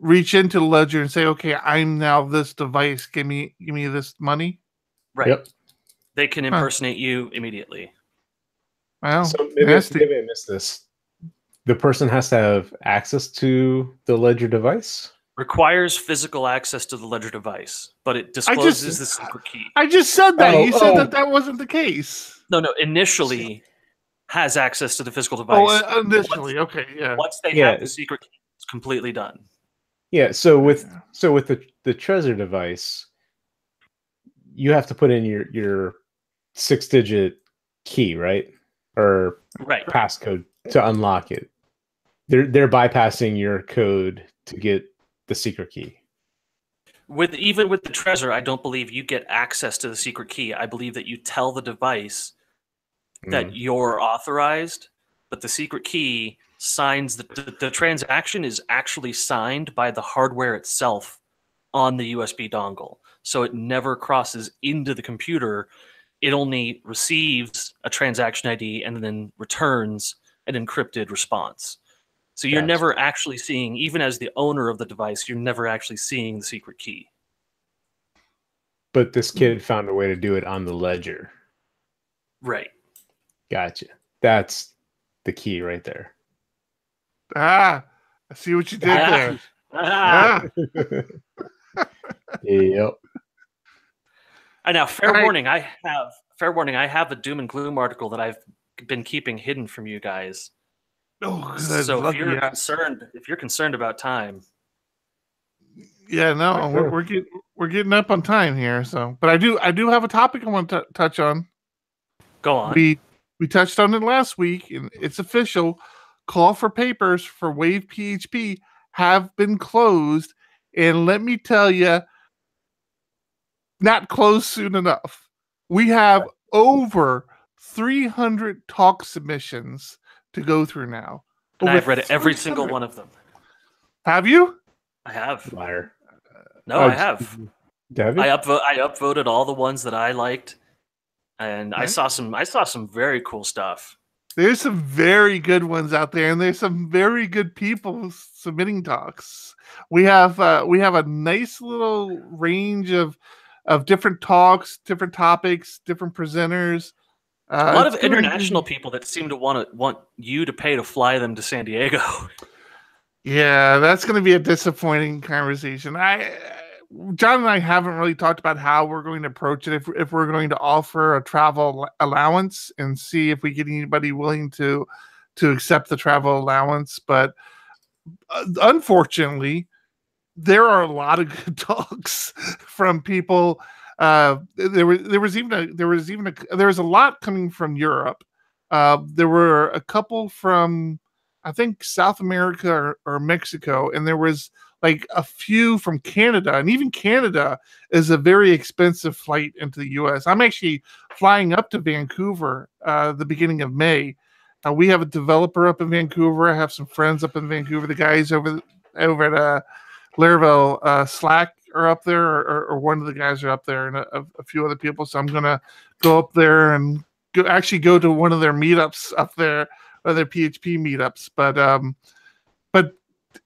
[SPEAKER 2] reach into the ledger and say, okay, I'm now this device. Give me this money.
[SPEAKER 3] Right. Yep. They can impersonate you immediately.
[SPEAKER 2] Wow.
[SPEAKER 1] So maybe I missed this. The person has to have access to the ledger device?
[SPEAKER 3] Requires physical access to the ledger device, but it discloses the secret key.
[SPEAKER 2] I just said that. You said that wasn't the case.
[SPEAKER 3] No. Initially has access to the physical device.
[SPEAKER 2] Oh, initially. Okay. Yeah.
[SPEAKER 3] Once they have the secret key, it's completely done.
[SPEAKER 1] Yeah, so with the Trezor device, you have to put in your 6-digit key, right? Or passcode to unlock it. They're bypassing your code to get the secret key.
[SPEAKER 3] Even with the Trezor, I don't believe you get access to the secret key. I believe that you tell the device that you're authorized, but the secret key signs the transaction is actually signed by the hardware itself on the USB dongle. So it never crosses into the computer. It only receives a transaction ID and then returns an encrypted response. So you're never actually seeing, even as the owner of the device, you're never actually seeing the secret key.
[SPEAKER 1] But this kid found a way to do it on the ledger.
[SPEAKER 3] Right. Gotcha.
[SPEAKER 1] That's the key right there.
[SPEAKER 2] I see what you did there.
[SPEAKER 1] Yep.
[SPEAKER 3] And now, fair warning, I have a doom and gloom article that I've been keeping hidden from you guys.
[SPEAKER 2] Oh, good.
[SPEAKER 3] So
[SPEAKER 2] Lucky
[SPEAKER 3] if you're concerned about time,
[SPEAKER 2] yeah, no, we're getting up on time here. So, but I do have a topic I want to touch on.
[SPEAKER 3] go on.
[SPEAKER 2] We touched on it last week, and it's official. Call for papers for Wave PHP have been closed, and let me tell you, not closed soon enough. We have over 300 talk submissions to go through now.
[SPEAKER 3] And I've read every single one of them.
[SPEAKER 2] Have you?
[SPEAKER 3] I have.
[SPEAKER 1] Liar.
[SPEAKER 3] No, I have.
[SPEAKER 1] Have you?
[SPEAKER 3] I upvoted all the ones that I liked, and I saw some very cool stuff.
[SPEAKER 2] There's some very good ones out there, and there's some very good people submitting talks. We have a nice little range of different talks, different topics, different presenters.
[SPEAKER 3] A lot of international people that seem to want you to pay to fly them to San Diego.
[SPEAKER 2] Yeah, that's going to be a disappointing conversation. John and I haven't really talked about how we're going to approach it. If we're going to offer a travel allowance and see if we get anybody willing to accept the travel allowance, but unfortunately, there are a lot of good talks from people. There was a lot coming from Europe. There were a couple from, I think, South America or Mexico, and there was like a few from Canada, and even Canada is a very expensive flight into the U.S. I'm actually flying up to Vancouver the beginning of May. We have a developer up in Vancouver. I have some friends up in Vancouver. The guys over at Laravel Slack are up there, or one of the guys are up there, and a few other people. So I'm gonna go up there and go to one of their meetups up there, or their PHP meetups. But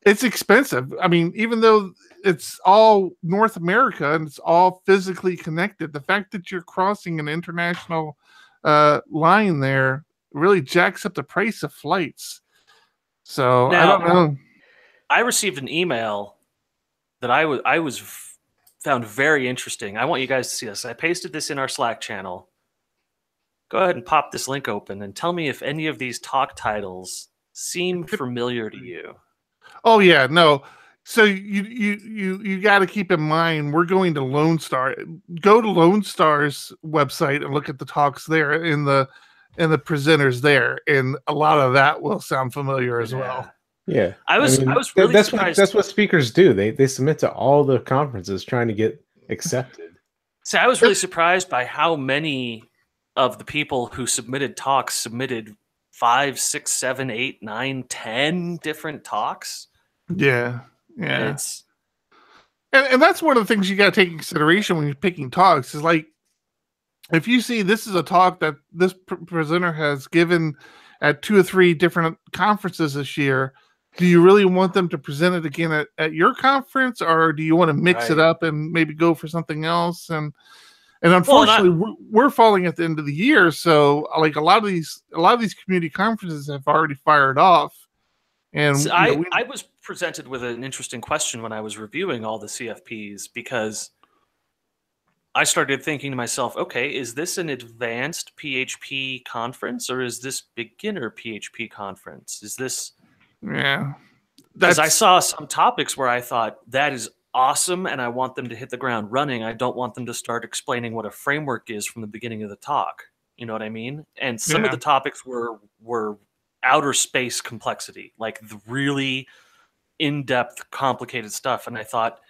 [SPEAKER 2] it's expensive. I mean, even though it's all North America and it's all physically connected, the fact that you're crossing an international line there really jacks up the price of flights. So now, I don't know.
[SPEAKER 3] I received an email that I found very interesting. I want you guys to see this. I pasted this in our Slack channel. Go ahead and pop this link open and tell me if any of these talk titles seem familiar to you.
[SPEAKER 2] Oh yeah, no. So you got to keep in mind we're going to Lone Star. Go to Lone Star's website and look at the talks there in the presenters there, and a lot of that will sound familiar as well.
[SPEAKER 1] Yeah,
[SPEAKER 3] I was really surprised.
[SPEAKER 1] That's what speakers do. They submit to all the conferences trying to get accepted.
[SPEAKER 3] So I was really surprised by how many of the people who submitted talks submitted 5, 6, 7, 8, 9, 10 different talks.
[SPEAKER 2] Yeah. And that's one of the things you got to take into consideration when you're picking talks. Is like, if you see this is a talk that this presenter has given at 2 or 3 different conferences this year, do you really want them to present it again at your conference, or do you want to mix it up and maybe go for something else? And unfortunately, we're falling at the end of the year, so like a lot of these community conferences have already fired off. And
[SPEAKER 3] so I was presented with an interesting question when I was reviewing all the CFPs, because I started thinking to myself, okay, is this an advanced PHP conference or is this beginner PHP conference? Is this...
[SPEAKER 2] Yeah.
[SPEAKER 3] Because I saw some topics where I thought that is awesome and I want them to hit the ground running. I don't want them to start explaining what a framework is from the beginning of the talk. You know what I mean? And some of the topics were outer space complexity, like the really in-depth, complicated stuff. And I thought,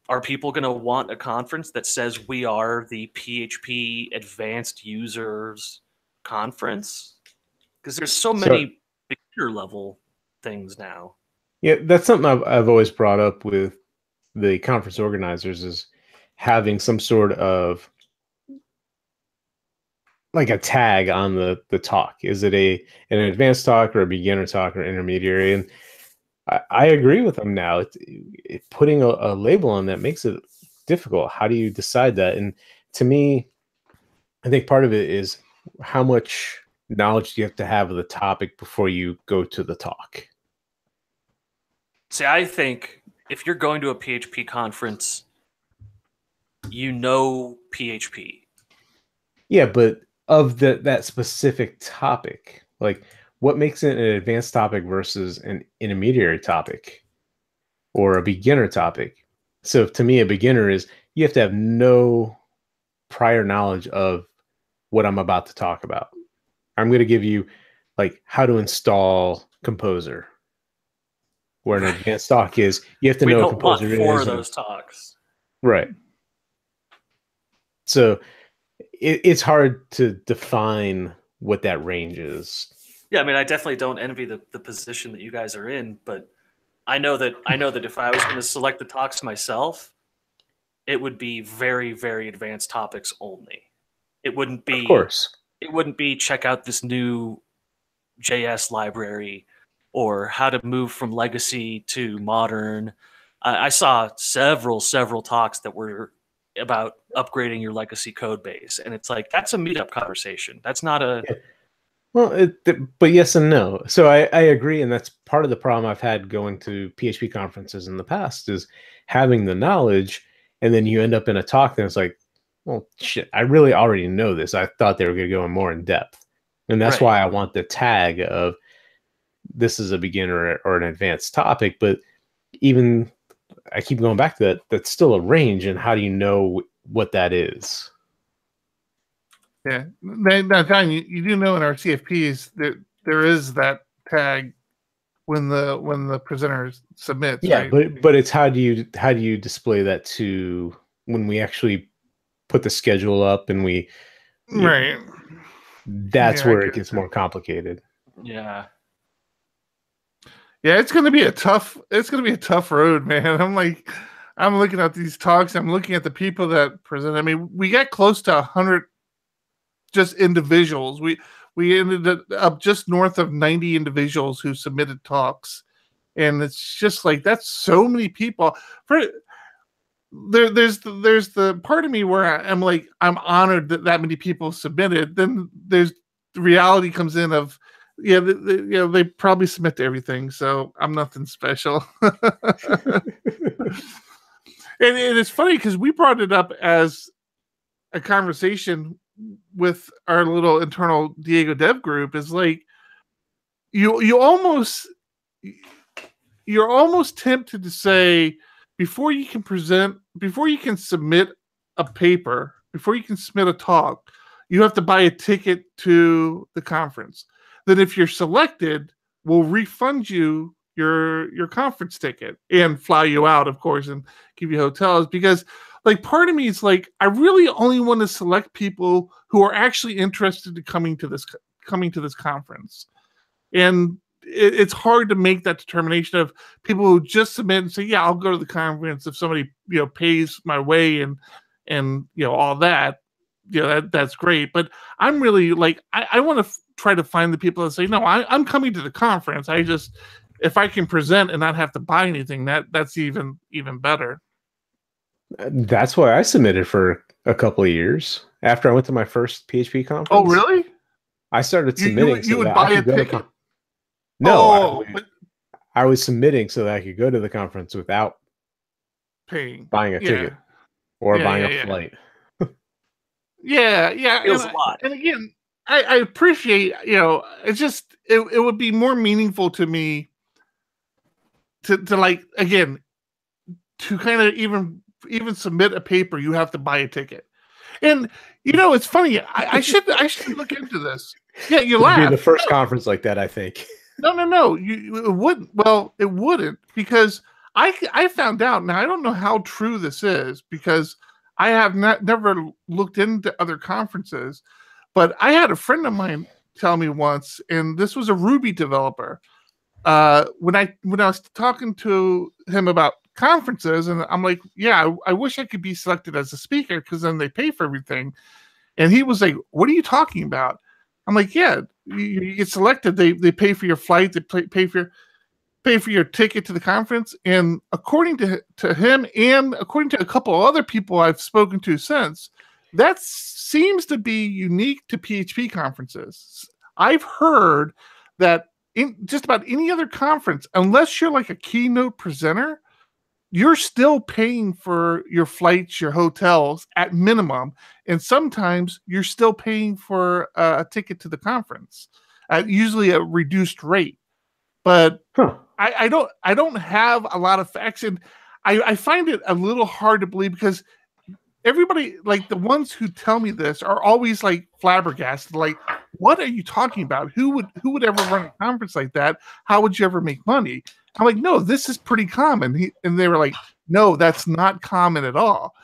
[SPEAKER 3] are people going to want a conference that says we are the PHP advanced users conference? Because there's so many beginner level things now.
[SPEAKER 1] Yeah, that's something I've always brought up with the conference organizers, is having some sort of like a tag on the talk. Is it an advanced talk or a beginner talk or intermediary? And I agree with them now. Putting a label on that makes it difficult. How do you decide that? And to me, I think part of it is how much knowledge do you have to have of the topic before you go to the talk?
[SPEAKER 3] See, I think if you're going to a PHP conference, you know PHP.
[SPEAKER 1] Yeah, but of that specific topic, like what makes it an advanced topic versus an intermediary topic or a beginner topic? So to me, a beginner is you have to have no prior knowledge of what I'm about to talk about. I'm going to give you like how to install Composer. Where an advanced talk is, you have to know what Composer is. We don't want 4
[SPEAKER 3] of those talks.
[SPEAKER 1] Right. So it's hard to define what that range is.
[SPEAKER 3] Yeah, I mean, I definitely don't envy the position that you guys are in, but I know that if I was going to select the talks myself, it would be very, very advanced topics only. It wouldn't be,
[SPEAKER 1] of course,
[SPEAKER 3] it wouldn't be check out this new JS library or how to move from legacy to modern. I saw several talks that were about upgrading your legacy code base, and it's like that's a meetup conversation. That's not a
[SPEAKER 1] well, but yes and no. So I agree, and that's part of the problem I've had going to PHP conferences in the past is having the knowledge, and then you end up in a talk, and it's like, well, shit, I really already know this. I thought they were going to go in more in depth, and that's why I want the tag of this is a beginner or an advanced topic. But even I keep going back to that. That's still a range, and how do you know what that is?
[SPEAKER 2] Yeah, now, John, you do know in our CFPs that there is that tag when the presenter submits.
[SPEAKER 1] Yeah,
[SPEAKER 2] right?
[SPEAKER 1] but it's how do you display that to when we actually put the schedule up and we
[SPEAKER 2] right.
[SPEAKER 1] That's where it gets more complicated.
[SPEAKER 3] Yeah.
[SPEAKER 2] Yeah, it's gonna be a tough road, man. I'm looking at these talks. I'm looking at the people that present. I mean, we got close to 100 just individuals. We ended up just north of 90 individuals who submitted talks, and it's just like that's so many people. There's the part of me where I'm like I'm honored that many people submitted. Then there's the reality comes in of they probably submit to everything, so I'm nothing special. And it's funny because we brought it up as a conversation with our little internal Diego Dev group. Is like you're almost tempted to say before you can submit a paper, before you can submit a talk, you have to buy a ticket to the conference. Then if you're selected, we'll refund you your conference ticket and fly you out, of course, and give you hotels. Because like part of me is like, I really only want to select people who are actually interested in coming to this conference. And it's hard to make that determination of people who just submit and say, yeah, I'll go to the conference if somebody, pays my way and all that, that's great. But I'm really like, I want to try to find the people that say, no, I'm coming to the conference. If I can present and not have to buy anything, that's even better.
[SPEAKER 1] That's why I submitted for a couple of years after I went to my first PHP conference.
[SPEAKER 2] Oh, really?
[SPEAKER 1] I started submitting.
[SPEAKER 2] You would buy a ticket?
[SPEAKER 1] No, I was submitting so that I could go to the conference without buying a ticket or buying a flight.
[SPEAKER 2] Yeah.
[SPEAKER 3] It was a lot.
[SPEAKER 2] And again, I appreciate, it's just, it would be more meaningful to me to like, again, to kind of even submit a paper, you have to buy a ticket. And, it's funny. I should look into this. Yeah, you laugh.
[SPEAKER 1] It'd be the first conference like that, I think.
[SPEAKER 2] No. It wouldn't. Well, it wouldn't, because I found out. Now I don't know how true this is because I have never looked into other conferences, but I had a friend of mine tell me once, and this was a Ruby developer. When I was talking to him about conferences, and I'm like, yeah, I wish I could be selected as a speaker because then they pay for everything. And he was like, what are you talking about? I'm like, yeah, you get selected. They pay for your flight. They pay for your ticket to the conference. And according to him, and according to a couple of other people I've spoken to since, that seems to be unique to PHP conferences. I've heard that in just about any other conference, unless you're like a keynote presenter, you're still paying for your flights, your hotels at minimum. And sometimes you're still paying for a ticket to the conference. at usually a reduced rate. But I don't have a lot of facts, and I find it a little hard to believe because everybody, like the ones who tell me this, are always like flabbergasted. Like, what are you talking about? Who would ever run a conference like that? How would you ever make money? I'm like, no, this is pretty common. And they were like, no, that's not common at all.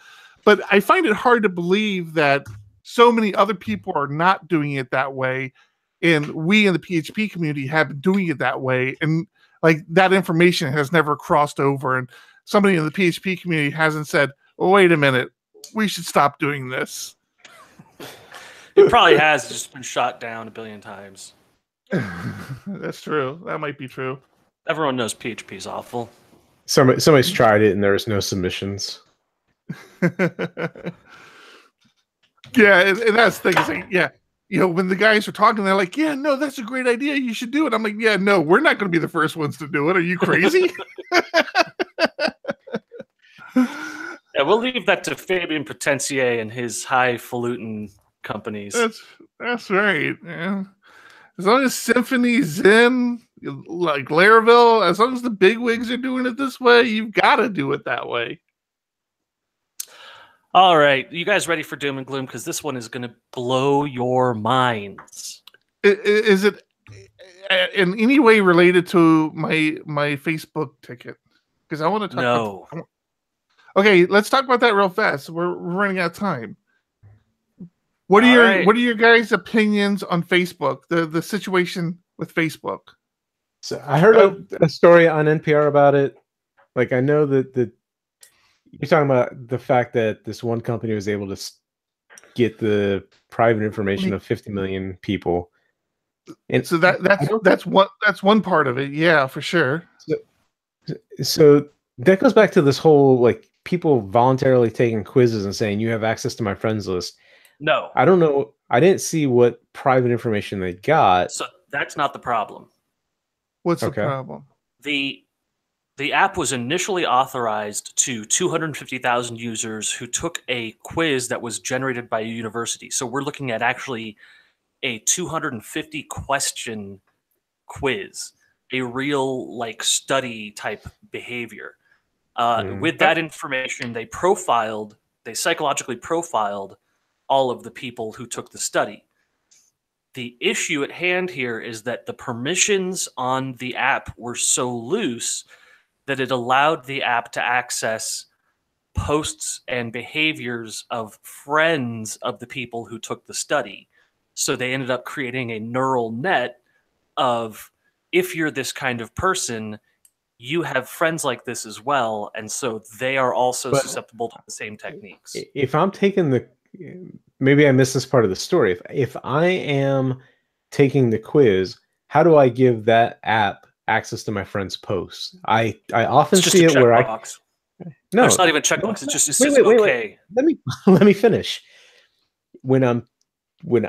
[SPEAKER 2] But I find it hard to believe that so many other people are not doing it that way. And we in the PHP community have been doing it that way. And like that information has never crossed over. And somebody in the PHP community hasn't said, oh, wait a minute, we should stop doing this.
[SPEAKER 3] It probably has just been shot down a billion times.
[SPEAKER 2] That's true. That might be true.
[SPEAKER 3] Everyone knows PHP is awful.
[SPEAKER 1] Somebody's tried it and there was no submissions.
[SPEAKER 2] Yeah, and that's the thing. Is like, yeah, you know, when the guys are talking, they're like, yeah, no, that's a great idea. You should do it. I'm like, yeah, no, we're not going to be the first ones to do it. Are you crazy?
[SPEAKER 3] Yeah, we'll leave that to Fabian Potencier and his highfalutin companies.
[SPEAKER 2] That's right. Yeah. As long as Symphony's in, like Laravel, as long as the bigwigs are doing it this way, you've got to do it that way.
[SPEAKER 3] All right, you guys ready for Doom and Gloom? Because this one is going to blow your minds.
[SPEAKER 2] Is it in any way related to my Facebook ticket? Because I want to talk.
[SPEAKER 3] No.
[SPEAKER 2] Okay, let's talk about that real fast. We're running out of time. What are your guys' opinions on Facebook? The situation with Facebook.
[SPEAKER 1] So I heard a story on NPR about it. Like I know that you're talking about the fact that this one company was able to get the private information of 50 million people, and
[SPEAKER 2] so that's one part of it. Yeah, for sure.
[SPEAKER 1] So that goes back to this whole like people voluntarily taking quizzes and saying you have access to my friends list.
[SPEAKER 3] No,
[SPEAKER 1] I don't know. I didn't see what private information they got.
[SPEAKER 3] So that's not the problem.
[SPEAKER 2] What's the problem?
[SPEAKER 3] The app was initially authorized to 250,000 users who took a quiz that was generated by a university. So we're looking at actually a 250 question quiz, a real like study type behavior. With that information, they psychologically profiled all of the people who took the study. The issue at hand here is that the permissions on the app were so loose that it allowed the app to access posts and behaviors of friends of the people who took the study. So they ended up creating a neural net of, if you're this kind of person, you have friends like this as well, and so they are also susceptible to the same techniques.
[SPEAKER 1] If I'm taking maybe I missed this part of the story. If I am taking the quiz, how do I give that app access to my friends' posts? I often see it where
[SPEAKER 3] no, it's not even a checkbox. It's just
[SPEAKER 1] okay. Let me finish. When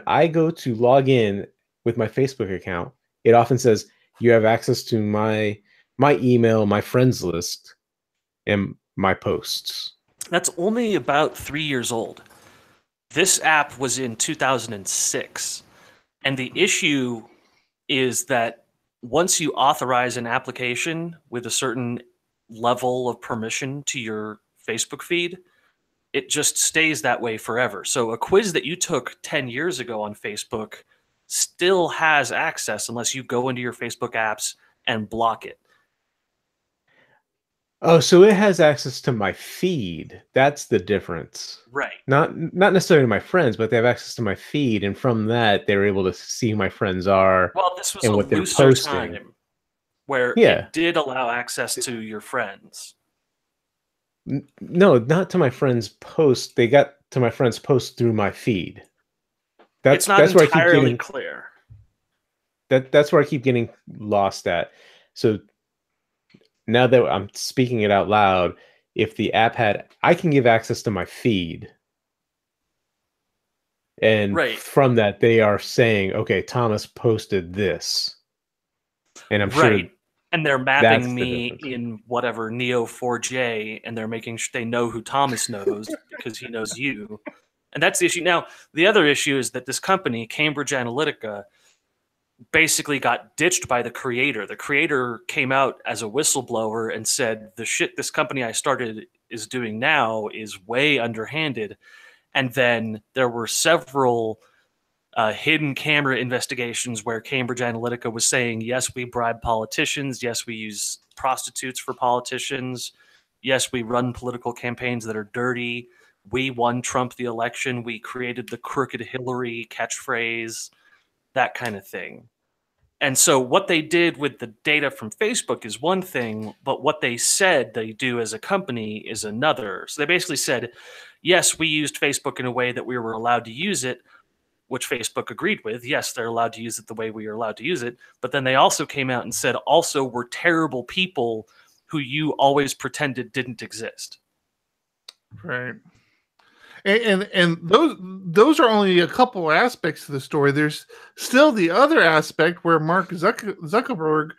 [SPEAKER 1] I go to log in with my Facebook account, it often says you have access to my email, my friends list, and my posts.
[SPEAKER 3] That's only about 3 years old. This app was in 2006, and the issue is that once you authorize an application with a certain level of permission to your Facebook feed, it just stays that way forever. So a quiz that you took 10 years ago on Facebook still has access unless you go into your Facebook apps and block it.
[SPEAKER 1] Oh, so it has access to my feed. That's the difference.
[SPEAKER 3] Right.
[SPEAKER 1] Not necessarily my friends, but they have access to my feed, and from that they're able to see who my friends are.
[SPEAKER 3] Well, this was
[SPEAKER 1] and
[SPEAKER 3] a
[SPEAKER 1] what they're
[SPEAKER 3] looser
[SPEAKER 1] posting.
[SPEAKER 3] time where it did allow access to your friends.
[SPEAKER 1] No, not to my friends' posts. They got to my friends' posts through my feed.
[SPEAKER 3] It's not entirely clear.
[SPEAKER 1] That's where I keep getting lost at. So now that I'm speaking it out loud, if the app I can give access to my feed. And from that, they are saying, okay, Thomas posted this. And I'm sure.
[SPEAKER 3] And they're mapping me in whatever Neo4j, and they're making sure they know who Thomas knows because he knows you. And that's the issue. Now, the other issue is that this company, Cambridge Analytica, basically got ditched by the creator. The creator came out as a whistleblower and said, the shit this company I started is doing now is way underhanded. And then there were several hidden camera investigations where Cambridge Analytica was saying, yes, we bribe politicians. Yes, we use prostitutes for politicians. Yes, we run political campaigns that are dirty. We won Trump the election. We created the crooked Hillary catchphrase, that kind of thing. And so what they did with the data from Facebook is one thing, but what they said they do as a company is another. So they basically said, yes, we used Facebook in a way that we were allowed to use it, which Facebook agreed with. Yes, they're allowed to use it the way we are allowed to use it. But then they also came out and said, also, we're terrible people who you always pretended didn't exist.
[SPEAKER 2] Right. And those are only a couple aspects of the story. There's still the other aspect where Mark Zuckerberg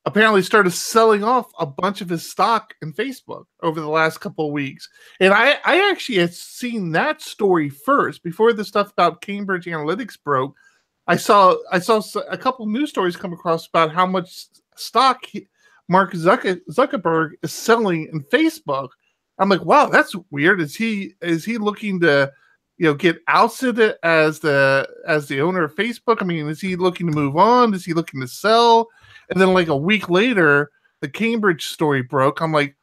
[SPEAKER 2] apparently started selling off a bunch of his stock in Facebook over the last couple of weeks. And I actually had seen that story first before the stuff about Cambridge Analytics broke. I saw a couple of news stories come across about how much stock Mark Zuckerberg is selling in Facebook. I'm like, wow, that's weird. Is he looking to, get ousted as the owner of Facebook? I mean, is he looking to move on? Is he looking to sell? And then like a week later, the Cambridge story broke. I'm like,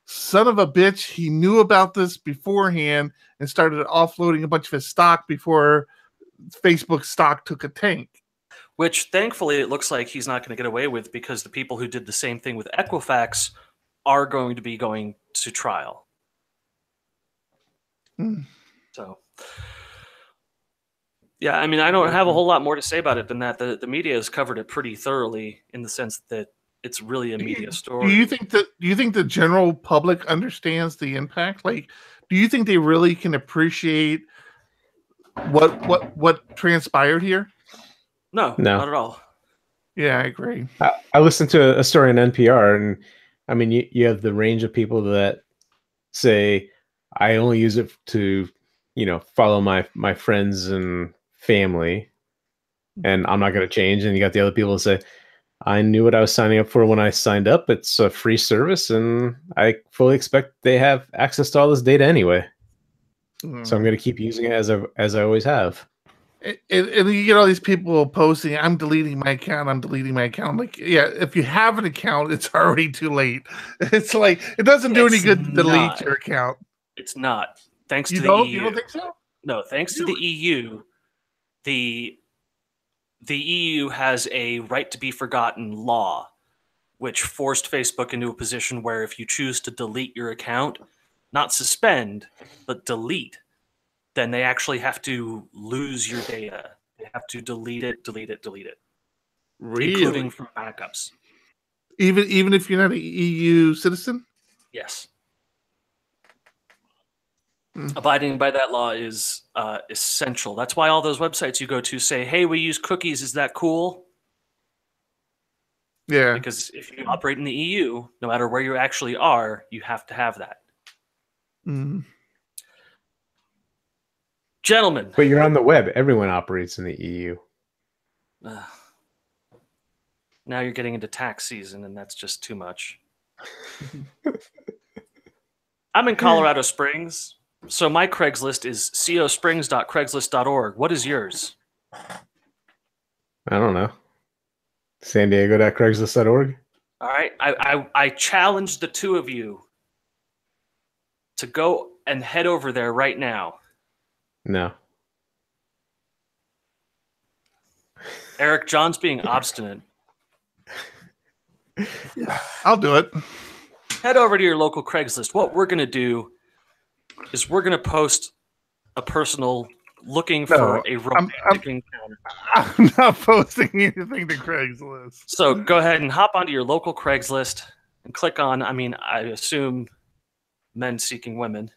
[SPEAKER 2] son of a bitch, he knew about this beforehand and started offloading a bunch of his stock before Facebook stock took a tank.
[SPEAKER 3] Which thankfully it looks like he's not going to get away with, because the people who did the same thing with Equifax are going to be going to trial. So, yeah, I mean, I don't have a whole lot more to say about it than that. The media has covered it pretty thoroughly in the sense that it's really a media story.
[SPEAKER 2] Do you think the general public understands the impact? Like, do you think they really can appreciate what transpired here?
[SPEAKER 3] No, not at all.
[SPEAKER 2] Yeah, I agree.
[SPEAKER 1] I listened to a story on NPR, and I mean, you have the range of people that say, I only use it to, follow my friends and family, and I'm not going to change. And you got the other people that say, I knew what I was signing up for when I signed up. It's a free service, and I fully expect they have access to all this data anyway. So I'm going to keep using it as I always have.
[SPEAKER 2] And you get all these people posting, I'm deleting my account. I'm like, yeah, if you have an account, it's already too late. It's like, it doesn't do any good to delete your account.
[SPEAKER 3] It's not. Thanks to
[SPEAKER 2] the
[SPEAKER 3] EU.
[SPEAKER 2] You don't think so?
[SPEAKER 3] No, thanks to the EU, the EU has a right to be forgotten law, which forced Facebook into a position where if you choose to delete your account, not suspend, but delete, then they actually have to lose your data. They have to delete it.
[SPEAKER 2] Really?
[SPEAKER 3] Including from backups.
[SPEAKER 2] Even if you're not an EU citizen?
[SPEAKER 3] Yes. Abiding by that law is essential. That's why all those websites you go to say, hey, we use cookies. Is that cool?
[SPEAKER 2] Yeah.
[SPEAKER 3] Because if you operate in the EU, no matter where you actually are, you have to have that. Gentlemen.
[SPEAKER 1] But you're on the web. Everyone operates in the EU.
[SPEAKER 3] Now you're getting into tax season, and that's just too much. I'm in Colorado Springs, so my Craigslist is cosprings.craigslist.org. What is yours?
[SPEAKER 1] I don't know. San Diego.craigslist.org.
[SPEAKER 3] All right. I challenge the two of you to go and head over there right now.
[SPEAKER 1] No.
[SPEAKER 3] Eric, John's being obstinate.
[SPEAKER 2] Yeah, I'll do it.
[SPEAKER 3] Head over to your local Craigslist. What we're going to do is we're going to post a personal looking for a romantic encounter.
[SPEAKER 2] I'm not posting anything to Craigslist.
[SPEAKER 3] So go ahead and hop onto your local Craigslist and click on, I assume, men seeking women.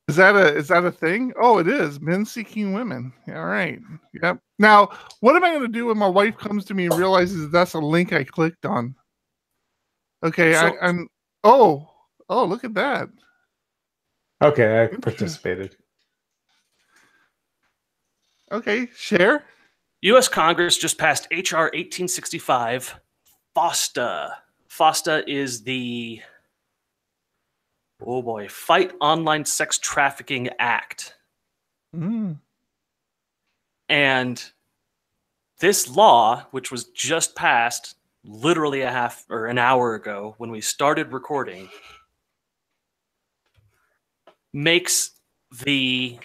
[SPEAKER 2] Is that a thing? Oh, it is. Men seeking women. All right. Yep. Now, what am I going to do when my wife comes to me and realizes that's a link I clicked on? Okay,
[SPEAKER 3] So-
[SPEAKER 2] I'm. Oh, look at that.
[SPEAKER 1] Okay, I participated.
[SPEAKER 2] Okay, share.
[SPEAKER 3] U.S. Congress just passed H.R. 1865, FOSTA. FOSTA is the, oh boy, Fight Online Sex Trafficking Act.
[SPEAKER 2] Mm.
[SPEAKER 3] And this law, which was just passed literally an hour ago when we started recording, makes the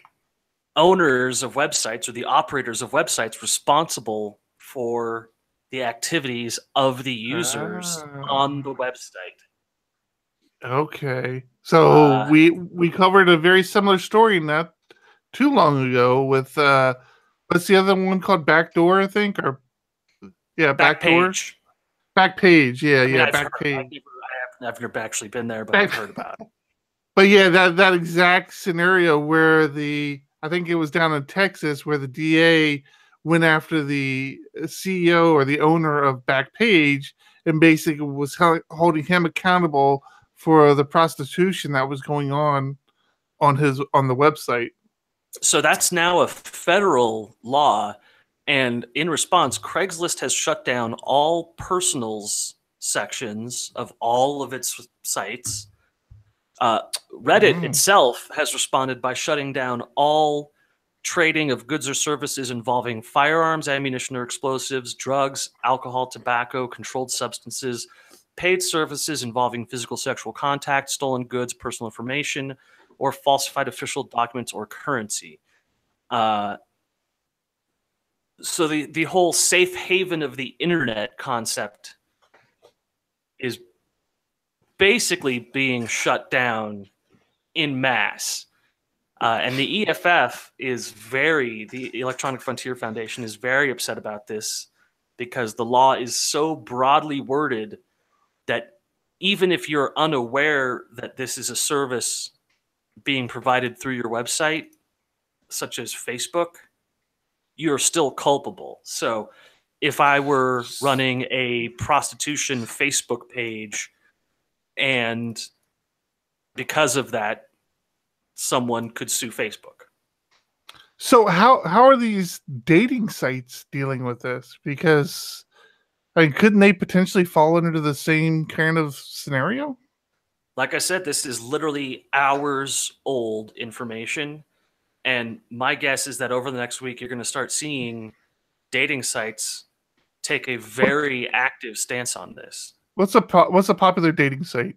[SPEAKER 3] owners of websites or the operators of websites responsible for the activities of the users on the website.
[SPEAKER 2] Okay, so we covered a very similar story not too long ago with what's the other one called? Backdoor, I think, or yeah, Backdoor.
[SPEAKER 3] Backpage.
[SPEAKER 2] Backpage, yeah,
[SPEAKER 3] I mean,
[SPEAKER 2] yeah,
[SPEAKER 3] I've heard,
[SPEAKER 2] Backpage.
[SPEAKER 3] I've never actually been there, but I've heard about it.
[SPEAKER 2] But yeah, that exact scenario where I think it was down in Texas where the DA went after the CEO or the owner of Backpage and basically was holding him accountable for the prostitution that was going on the website.
[SPEAKER 3] So that's now a federal law, and in response, Craigslist has shut down all personals sections of all of its sites. Reddit itself has responded by shutting down all trading of goods or services involving firearms, ammunition, or explosives, drugs, alcohol, tobacco, controlled substances, paid services involving physical sexual contact, stolen goods, personal information, or falsified official documents or currency. So the whole safe haven of the internet concept is basically being shut down in mass. And the EFF the Electronic Frontier Foundation is very upset about this because the law is so broadly worded that even if you're unaware that this is a service being provided through your website, such as Facebook, you're still culpable. So if I were running a prostitution Facebook page and because of that, someone could sue Facebook.
[SPEAKER 2] So how are these dating sites dealing with this? Because I mean, couldn't they potentially fall into the same kind of scenario?
[SPEAKER 3] Like I said, this is literally hours old information. And my guess is that over the next week, you're going to start seeing dating sites take a very active stance on this.
[SPEAKER 2] What's a popular dating site?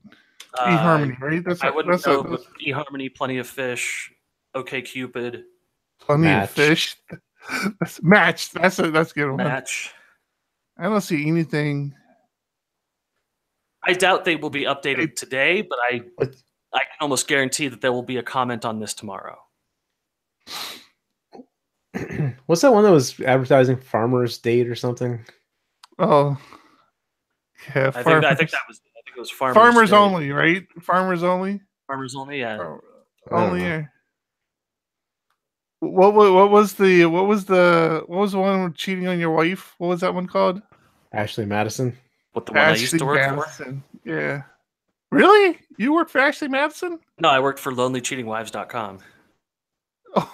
[SPEAKER 2] eHarmony, right?
[SPEAKER 3] I wouldn't know, but eHarmony, Plenty of Fish, OkCupid,
[SPEAKER 2] Plenty of Fish. Match. That's a good one.
[SPEAKER 3] Match.
[SPEAKER 2] I don't see anything.
[SPEAKER 3] I doubt they will be updated today, but I can almost guarantee that there will be a comment on this tomorrow.
[SPEAKER 1] What's that one that was advertising Farmer's Date or something?
[SPEAKER 2] Oh, yeah.
[SPEAKER 3] I think it was
[SPEAKER 2] Farmers Only, right? Farmers Only.
[SPEAKER 3] Farmers Only, yeah.
[SPEAKER 2] Only. Yeah. What was the one with cheating on your wife? What was that one called?
[SPEAKER 1] Ashley Madison.
[SPEAKER 3] What, the one I used to work
[SPEAKER 2] for? Yeah. Really? You worked for Ashley Madison?
[SPEAKER 3] No, I worked for LonelyCheatingWives.com.
[SPEAKER 2] Oh.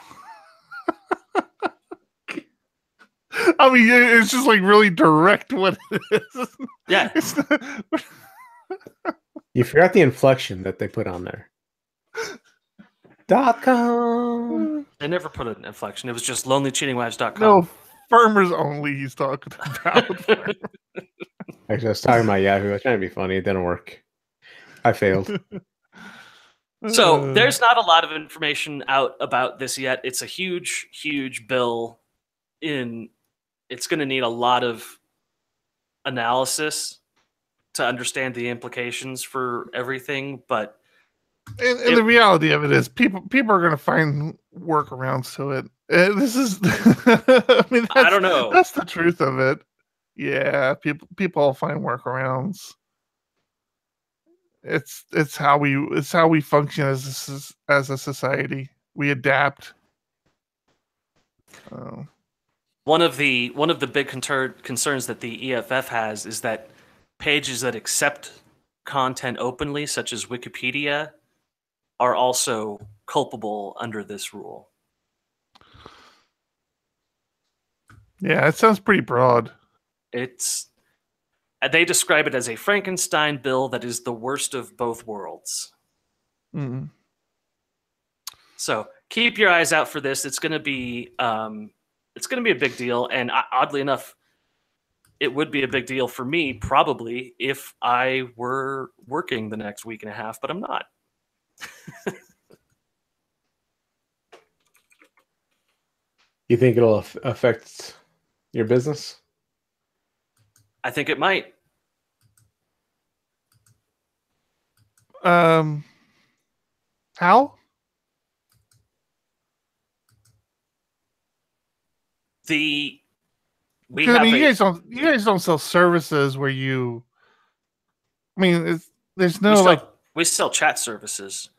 [SPEAKER 2] I mean, it's just like really direct what it is.
[SPEAKER 3] Yeah.
[SPEAKER 1] You forgot the inflection that they put on there. .com.
[SPEAKER 3] They never put an inflection. It was just LonelyCheatingWives.com.
[SPEAKER 2] No, Farmers Only he's talking about.
[SPEAKER 1] Actually, I was talking about Yahoo. I was trying to be funny. It didn't work. I failed.
[SPEAKER 3] So there's not a lot of information out about this yet. It's a huge, huge bill. It's going to need a lot of analysis to understand the implications for everything. But
[SPEAKER 2] and the reality of it is, people are going to find workarounds to it. This is, I mean,
[SPEAKER 3] I don't know.
[SPEAKER 2] That's the truth of it. Yeah, people will find workarounds. It's how we function as a society. We adapt.
[SPEAKER 3] One of the big concerns that the EFF has is that pages that accept content openly, such as Wikipedia, are also culpable under this rule.
[SPEAKER 2] Yeah, it sounds pretty broad.
[SPEAKER 3] They describe it as a Frankenstein bill that is the worst of both worlds.
[SPEAKER 2] Mm.
[SPEAKER 3] So keep your eyes out for this. It's going to be a big deal, and oddly enough, it would be a big deal for me probably if I were working the next week and a half, but I'm not.
[SPEAKER 1] You think it'll affect your business?
[SPEAKER 3] I think it might.
[SPEAKER 2] How?
[SPEAKER 3] You
[SPEAKER 2] guys don't sell services where you. I mean, there's no
[SPEAKER 3] we sell chat services.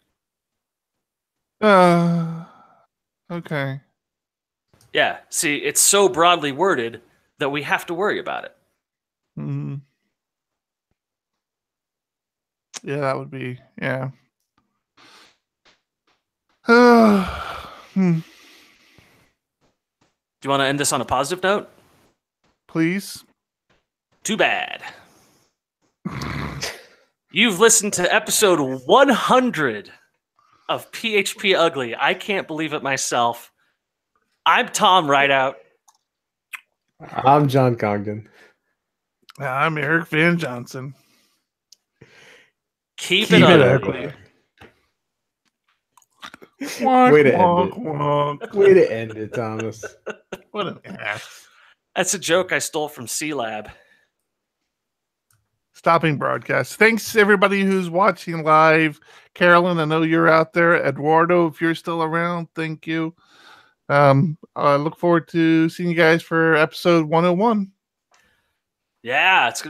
[SPEAKER 2] Okay.
[SPEAKER 3] Yeah. See, it's so broadly worded that we have to worry about it.
[SPEAKER 2] Mm-hmm. Yeah, that would be Do
[SPEAKER 3] you want to end this on a positive note?
[SPEAKER 2] Please.
[SPEAKER 3] Too bad. You've listened to episode 100 of PHP Ugly. I can't believe it myself. I'm Tom Rideout.
[SPEAKER 1] I'm John Congdon.
[SPEAKER 2] I'm Eric Van Johnson.
[SPEAKER 3] Keep it ugly.
[SPEAKER 1] Way to end it. Way to end it, Thomas.
[SPEAKER 2] What an ass.
[SPEAKER 3] That's a joke I stole from C-Lab.
[SPEAKER 2] Stopping broadcast. Thanks everybody who's watching live. Carolyn, I know you're out there. Eduardo, if you're still around, thank you. I look forward to seeing you guys for episode 101.
[SPEAKER 3] Yeah, it's going to